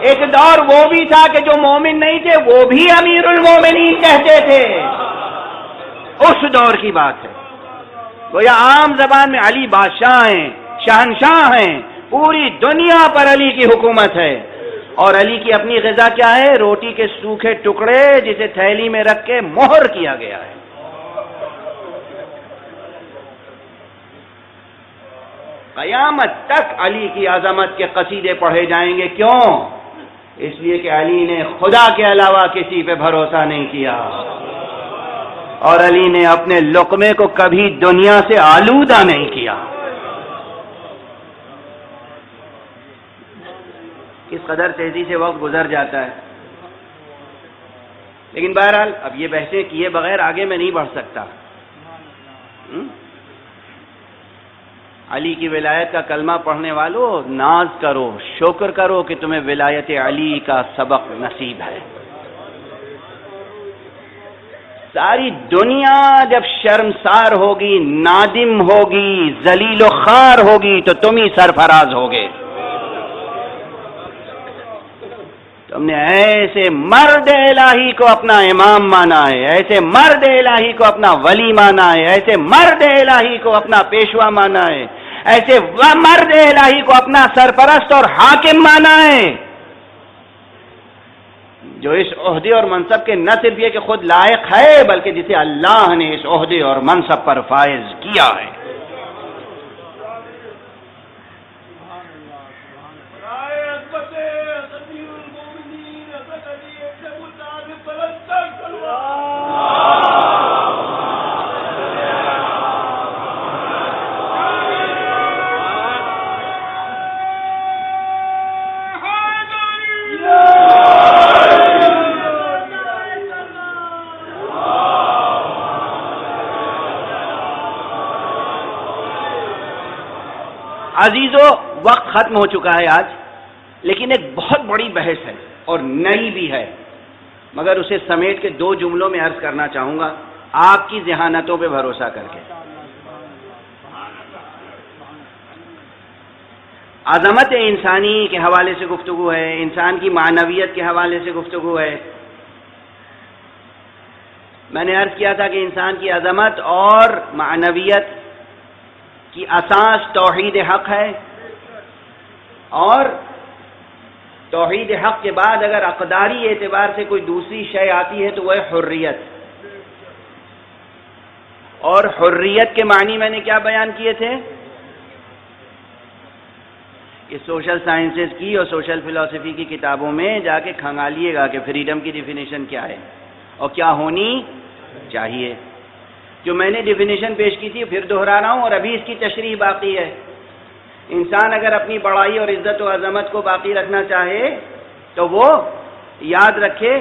ایک دور وہ بھی تھا کہ جو مومن نہیں تھے وہ بھی امیر المومنین کہتے تھے. اس دور کی بات ہے. گویا عام زبان میں علی بادشاہ ہیں، شہنشاہ ہیں، پوری دنیا پر علی کی حکومت ہے. اور علی کی اپنی غذا کیا ہے؟ روٹی کے سوکھے ٹکڑے جسے تھیلی میں رکھ کے مہر کیا گیا ہے. قیامت تک علی کی عظمت کے قصیدے پڑھے جائیں گے. کیوں؟ اس لیے کہ علی نے خدا کے علاوہ کسی پہ بھروسہ نہیں کیا، اور علی نے اپنے لقمے کو کبھی دنیا سے آلودہ نہیں کیا۔ کس قدر تیزی سے وقت گزر جاتا ہے، لیکن بہرحال اب یہ بحثیں کیے بغیر آگے میں نہیں بڑھ سکتا۔ علی کی ولایت کا کلمہ پڑھنے والوں ناز کرو، شکر کرو کہ تمہیں ولایت علی کا سبق نصیب ہے۔ ساری دنیا جب شرمسار ہوگی، نادم ہوگی، ذلیل و خوار ہوگی تو تم ہی سرفراز ہوگے۔ تم نے ایسے مرد الہی کو اپنا امام مانا ہے، ایسے مرد الہی کو اپنا ولی مانا ہے، ایسے مرد الہی کو اپنا پیشوا مانا ہے، ایسے مرد الہی کو اپنا سرپرست اور حاکم مانا ہے، جو اس عہدے اور منصب کے نہ صرف یہ کہ خود لائق ہے بلکہ جسے اللہ نے اس عہدے اور منصب پر فائز کیا ہے۔ عزیزو، وقت ختم ہو چکا ہے آج، لیکن ایک بہت بڑی بحث ہے اور نئی بھی ہے، مگر اسے سمیٹ کے 2 جملوں میں عرض کرنا چاہوں گا آپ کی ذہانتوں پہ بھروسہ کر کے۔ عظمت انسانی کے حوالے سے گفتگو ہے، انسان کی معنویت کے حوالے سے گفتگو ہے۔ میں نے عرض کیا تھا کہ انسان کی عظمت اور معنویت کی اساس توحید حق ہے، اور توحید حق کے بعد اگر اقداری اعتبار سے کوئی دوسری شے آتی ہے تو وہ ہے حریت۔ اور حریت کے معنی میں نے کیا بیان کیے تھے کہ سوشل سائنسز کی اور سوشل فلسفی کی کتابوں میں جا کے کھنگالیے گا کہ فریڈم کی ڈیفینیشن کیا ہے اور کیا ہونی چاہیے۔ جو میں نے ڈیفینیشن پیش کی تھی پھر دہرا رہا ہوں، اور ابھی اس کی تشریح باقی ہے۔ انسان اگر اپنی بڑائی اور عزت و عظمت کو باقی رکھنا چاہے تو وہ یاد رکھے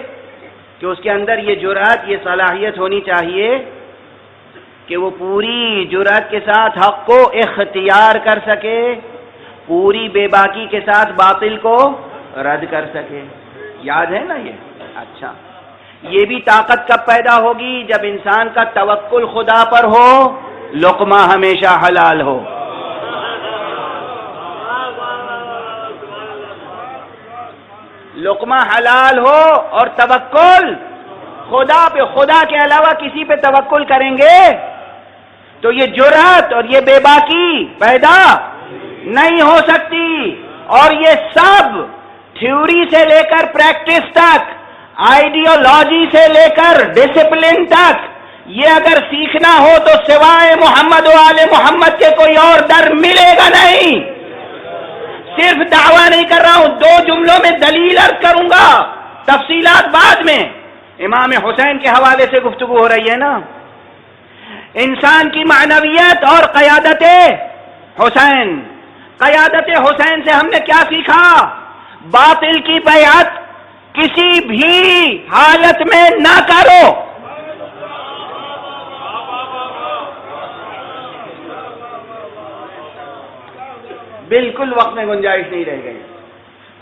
کہ اس کے اندر یہ جرأت، یہ صلاحیت ہونی چاہیے کہ وہ پوری جرأت کے ساتھ حق کو اختیار کر سکے، پوری بے باکی کے ساتھ باطل کو رد کر سکے۔ یاد ہے نا یہ؟ اچھا، یہ بھی طاقت کب پیدا ہوگی؟ جب انسان کا توکل خدا پر ہو، لقمہ ہمیشہ حلال ہو۔ لقمہ حلال ہو اور توکل خدا پہ، خدا کے علاوہ کسی پہ توکل کریں گے تو یہ جرأت اور یہ بے باکی پیدا نہیں ہو سکتی۔ اور یہ سب تھیوری سے لے کر پریکٹس تک، آئیڈیالوجی سے لے کر ڈسپلن تک، یہ اگر سیکھنا ہو تو سوائے محمد و آل محمد کے کوئی اور در ملے گا نہیں۔ صرف دعویٰ نہیں کر رہا ہوں، 2 جملوں میں دلیل عرض کروں گا، تفصیلات بعد میں۔ امام حسین کے حوالے سے گفتگو ہو رہی ہے نا، انسان کی معنویت اور قیادت حسین۔ قیادت حسین سے ہم نے کیا سیکھا؟ باطل کی بیعت کسی بھی حالت میں نہ کرو۔ بالکل وقت میں گنجائش نہیں رہ گئی،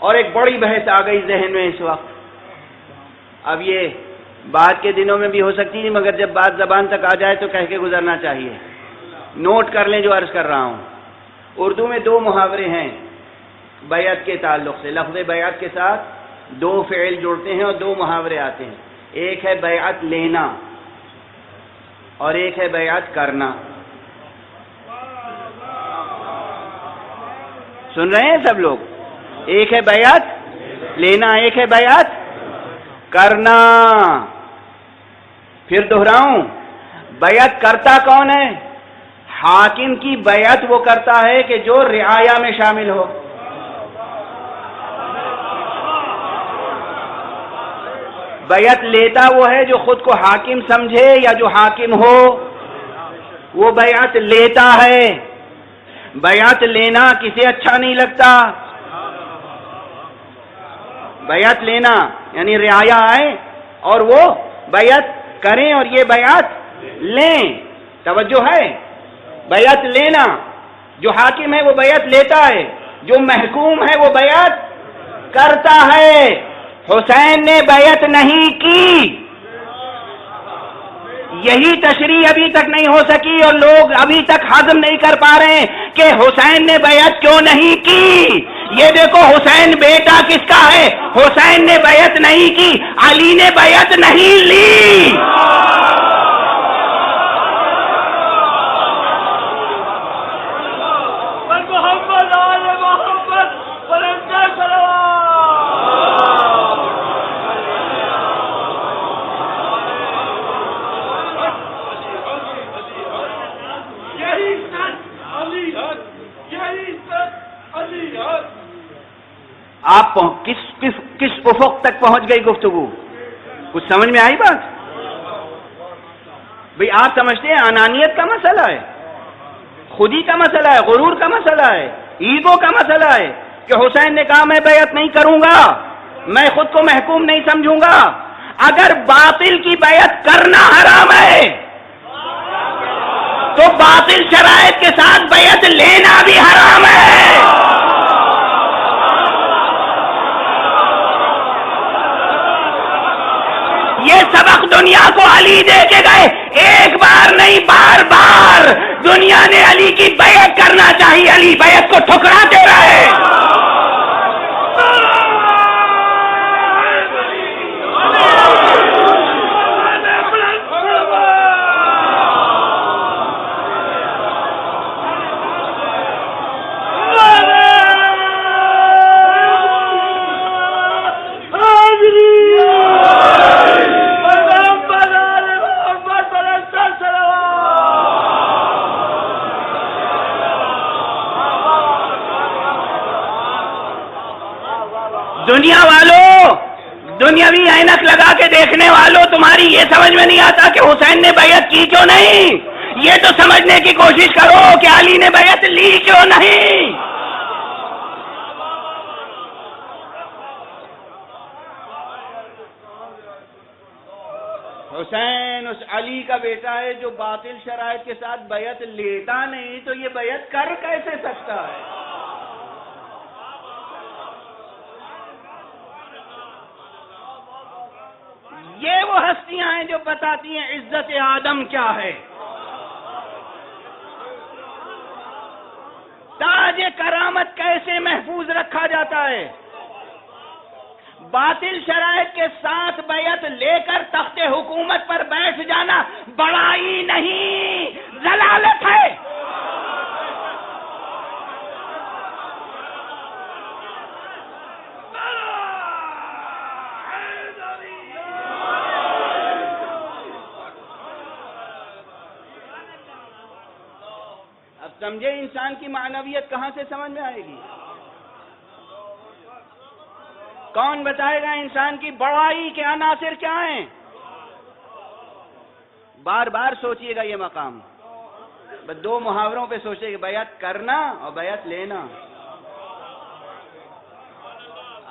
اور ایک بڑی بحث آ گئی ذہن میں اس وقت۔ اب یہ بعد کے دنوں میں بھی ہو سکتی ہے، مگر جب بات زبان تک آ جائے تو کہہ کے گزرنا چاہیے۔ نوٹ کر لیں جو عرض کر رہا ہوں۔ اردو میں 2 محاورے ہیں بیعت کے تعلق سے، لفظ بیعت کے ساتھ 2 فعل جڑتے ہیں اور 2 محاورے آتے ہیں۔ ایک ہے بیعت لینا اور ایک ہے بیعت کرنا۔ سن رہے ہیں سب لوگ؟ ایک ہے بیعت لینا، ایک ہے بیعت کرنا۔ پھر دہراؤں، بیعت کرتا کون ہے؟ حاکم کی بیعت وہ کرتا ہے کہ جو رعایا میں شامل ہو۔ بیعت لیتا وہ ہے جو خود کو حاکم سمجھے یا جو حاکم ہو، وہ بیعت لیتا ہے۔ بیعت لینا کسے اچھا نہیں لگتا؟ بیعت لینا یعنی رعایا آئے اور وہ بیعت کریں اور یہ بیعت لیں، توجہ ہے؟ بیعت لینا، جو حاکم ہے وہ بیعت لیتا ہے، جو محکوم ہے وہ بیعت کرتا ہے۔ حسین نے بیعت نہیں کی، یہی تشریح ابھی تک نہیں ہو سکی اور لوگ ابھی تک ہضم نہیں کر پا رہے ہیں کہ حسین نے بیعت کیوں نہیں کی۔ یہ دیکھو حسین بیٹا کس کا ہے؟ حسین نے بیعت نہیں کی، علی نے بیعت نہیں لی۔ آپ کس افق تک پہنچ گئی گفتگو؟ کچھ سمجھ میں آئی بات؟ بھئی آپ سمجھتے ہیں انانیت کا مسئلہ ہے، خودی کا مسئلہ ہے، غرور کا مسئلہ ہے، ایگو کا مسئلہ ہے کہ حسین نے کہا میں بیعت نہیں کروں گا، میں خود کو محکوم نہیں سمجھوں گا۔ اگر باطل کی بیعت کرنا حرام ہے تو باطل شرائط کے ساتھ بیعت لینا بھی حرام ہے۔ یہ سبق دنیا کو علی دے کے گئے، ایک بار نہیں بار بار دنیا نے علی کی بیعت کرنا چاہیے، علی بیعت کو ٹھکراتے رہے۔ دنیا والوں، دنیاوی اینک لگا کے دیکھنے والوں، تمہاری یہ سمجھ میں نہیں آتا کہ حسین نے بیعت کی کیوں نہیں؟ یہ تو سمجھنے کی کوشش کرو کہ علی نے بیعت لی کیوں نہیں؟ حسین اس علی کا بیٹا ہے جو باطل شرائط کے ساتھ بیعت لیتا نہیں، تو یہ بیعت کر کیسے سکتا ہے؟ یہ وہ ہستیاں ہیں جو بتاتی ہیں عزت آدم کیا ہے، تاج کرامت کیسے محفوظ رکھا جاتا ہے۔ باطل شرائط کے ساتھ بیعت لے کر تخت حکومت پر بیٹھ جانا بڑائی نہیں، ضلالت ہے۔ اب سمجھے انسان کی معنویت کہاں سے سمجھ میں آئے گی؟ کون بتائے گا انسان کی بڑائی کے عناصر کیا ہیں؟ بار بار سوچئے گا یہ مقام، بس دو محاوروں پہ سوچئے گا، بیعت کرنا اور بیعت لینا۔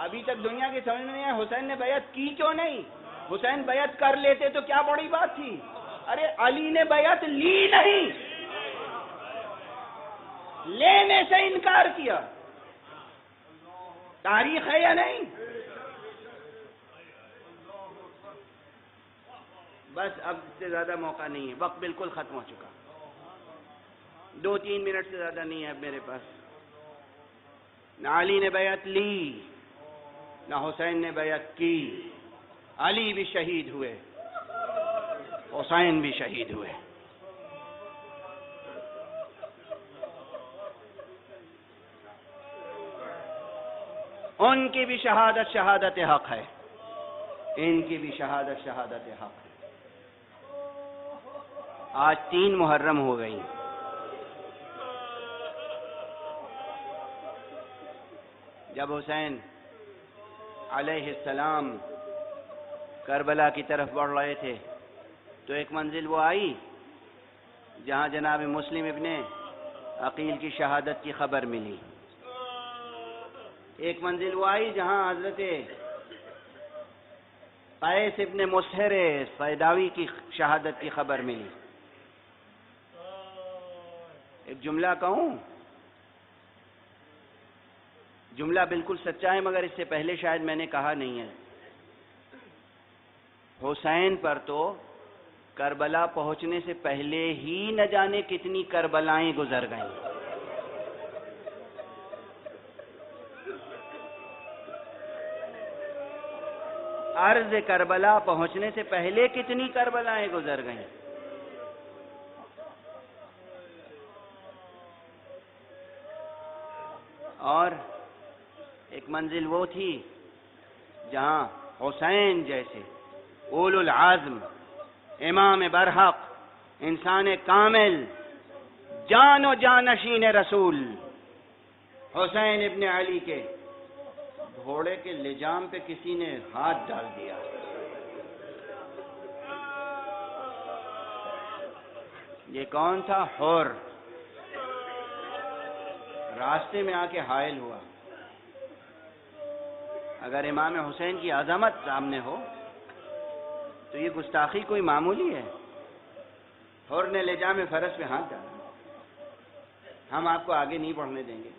ابھی تک دنیا کی سمجھ میں نہیں ہے حسین نے بیعت کی کیوں نہیں؟ حسین بیعت کر لیتے تو کیا بڑی بات تھی؟ ارے علی نے بیعت لی نہیں، لینے سے انکار کیا۔ تاریخ ہے یا نہیں؟ بس اب سے زیادہ موقع نہیں ہے، وقت بالکل ختم ہو چکا، 2-3 منٹ سے زیادہ نہیں ہے اب میرے پاس۔ نہ علی نے بیعت لی نہ حسین نے بیعت کی، علی بھی شہید ہوئے، حسین بھی شہید ہوئے۔ ان کی بھی شہادت شہادت حق ہے، ان کی بھی شہادت شہادت حق ہے۔ آج 3 محرم ہو گئی، جب حسین علیہ السلام کربلا کی طرف بڑھ رہے تھے تو ایک منزل وہ آئی جہاں جناب مسلم ابن عقیل کی شہادت کی خبر ملی. ایک منزل وہ آئی جہاں حضرت قیس ابن مسہر صیداوی کی شہادت کی خبر ملی. ایک جملہ کہوں، جملہ بالکل سچا ہے مگر اس سے پہلے شاید میں نے کہا نہیں ہے. حسین پر تو کربلا پہنچنے سے پہلے ہی نہ جانے کتنی کربلائیں گزر گئیں. عرض کربلا پہنچنے سے پہلے کتنی کربلائیں گزر گئیں. اور ایک منزل وہ تھی جہاں حسین جیسے اولو العزم، امام برحق، انسان کامل، جان و جانشین رسول حسین ابن علی کے گھوڑے کے لجام پہ کسی نے ہاتھ ڈال دیا. یہ کون تھا؟ حر. راستے میں آ کے حائل ہوا. اگر امام حسین کی عظمت سامنے ہو تو یہ گستاخی کوئی معمولی ہے. حر نے لجام فرس پہ ہاتھ ڈالا. ہم آپ کو آگے نہیں بڑھنے دیں گے.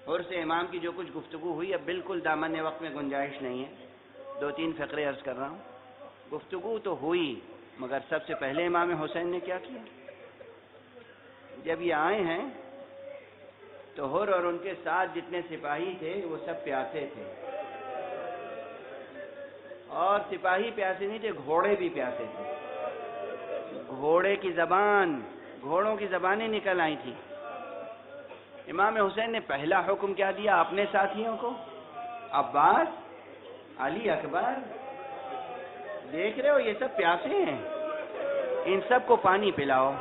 حر سے امام کی جو کچھ گفتگو ہوئی اب بالکل دامن وقت میں گنجائش نہیں ہے. 2-3 فقرے عرض کر رہا ہوں. گفتگو تو ہوئی مگر سب سے پہلے امام حسین نے کیا کیا؟ جب یہ آئے ہیں تو حر اور ان کے ساتھ جتنے سپاہی تھے وہ سب پیاسے تھے. اور سپاہی پیاسے نہیں تھے، گھوڑے بھی پیاسے تھے. گھوڑے کی زبان، گھوڑوں کی زبانیں نکل آئی تھیں. امام حسین نے پہلا حکم کیا دیا اپنے ساتھیوں کو؟ عباس، علی اکبر، دیکھ رہے ہو یہ سب پیاسے ہیں، ان سب کو پانی پلاؤ.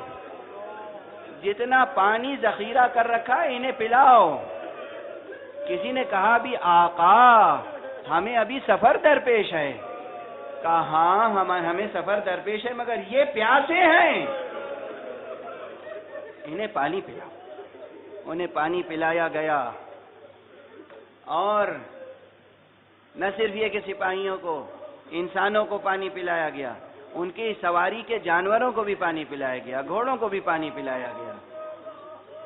جتنا پانی ذخیرہ کر رکھا ہے انہیں پلاؤ. کسی نے کہا بھی آقا ہمیں ابھی سفر درپیش ہے. کہا ہاں ہمیں سفر درپیش ہے مگر یہ پیاسے ہیں، انہیں پانی پلاؤ. انہیں پانی پلایا گیا. اور نہ صرف یہ کہ سپاہیوں کو، انسانوں کو پانی پلایا گیا، ان کی سواری کے جانوروں کو بھی پانی پلایا گیا، گھوڑوں کو بھی پانی پلایا گیا.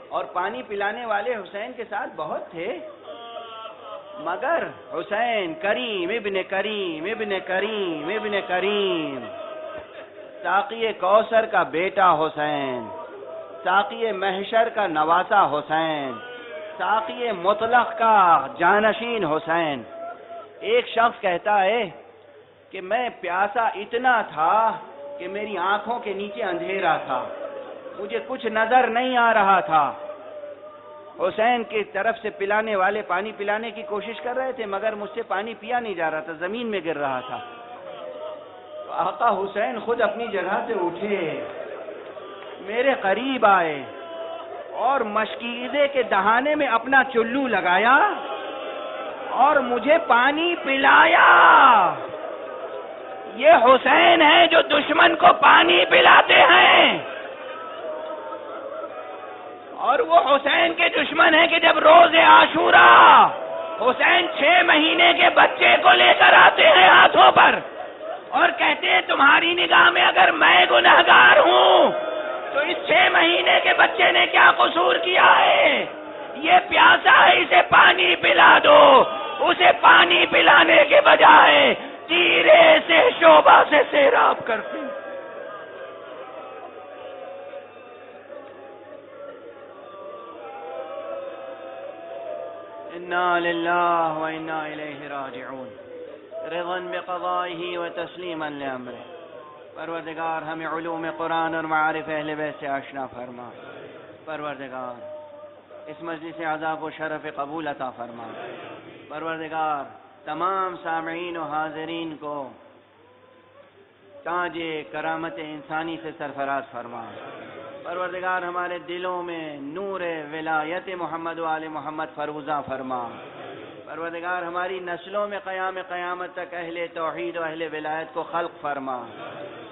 اور پانی پلانے والے حسین کے ساتھ بہت تھے مگر حسین کریم ابن کریم ابن کریم ابن کریم، ساقی کوثر کا بیٹا حسین، ساقی محشر کا نواسا حسین، ساقی مطلق کا جانشین حسین. ایک شخص کہتا ہے کہ میں پیاسا اتنا تھا کہ میری آنکھوں کے نیچے اندھیرا تھا، مجھے کچھ نظر نہیں آ رہا تھا. حسین کی طرف سے پلانے والے پانی پلانے کی کوشش کر رہے تھے مگر مجھ سے پانی پیا نہیں جا رہا تھا، زمین میں گر رہا تھا. تو آقا حسین خود اپنی جگہ سے اٹھے، میرے قریب آئے اور مشکیزے کے دہانے میں اپنا چلو لگایا اور مجھے پانی پلایا. یہ حسین ہیں جو دشمن کو پانی پلاتے ہیں. اور وہ حسین کے دشمن ہیں کہ جب روز عاشورا حسین 6 مہینے کے بچے کو لے کر آتے ہیں ہاتھوں پر اور کہتے ہیں تمہاری نگاہ میں اگر میں گنہگار ہوں تو اس 6 مہینے کے بچے نے کیا قصور کیا ہے؟ یہ پیاسا ہے، اسے پانی پلا دو. اسے پانی پلانے کے بجائے تیرے سے شعبہ سے سیراب کرتے. انا للہ و انا الیہ راجعون. رضا بقضائہ و تسلیما لامرہ. پروردگار ہمیں علوم قرآن اور معارف اہل بیت سے آشنا فرما. پروردگار اس مجلس عزا و شرف قبول عطا فرما. پروردگار تمام سامعین و حاضرین کو تاج کرامت انسانی سے سرفراز فرما. پروردگار ہمارے دلوں میں نور ولایت محمد و آل محمد فروزہ فرما. پروردگار ہماری نسلوں میں قیامت تک اہل توحید و اہل ولایت کو خلق فرما۔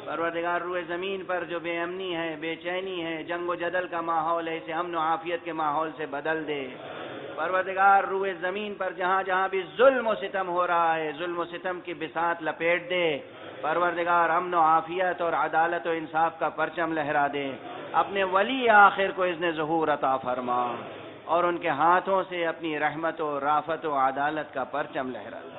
پروردگار روئے زمین پر جو بے امنی ہے، بے چینی ہے، جنگ و جدل کا ماحول ہے، اسے امن و عافیت کے ماحول سے بدل دے۔ پروردگار روئے زمین پر جہاں جہاں بھی ظلم و ستم ہو رہا ہے، ظلم و ستم کی بساط لپیٹ دے۔ پروردگار امن و عافیت اور عدالت و انصاف کا پرچم لہرا دے۔ اپنے ولی آخر کو اذن ظہور عطا فرما اور ان کے ہاتھوں سے اپنی رحمت و رافت و عدالت کا پرچم لہرا دے۔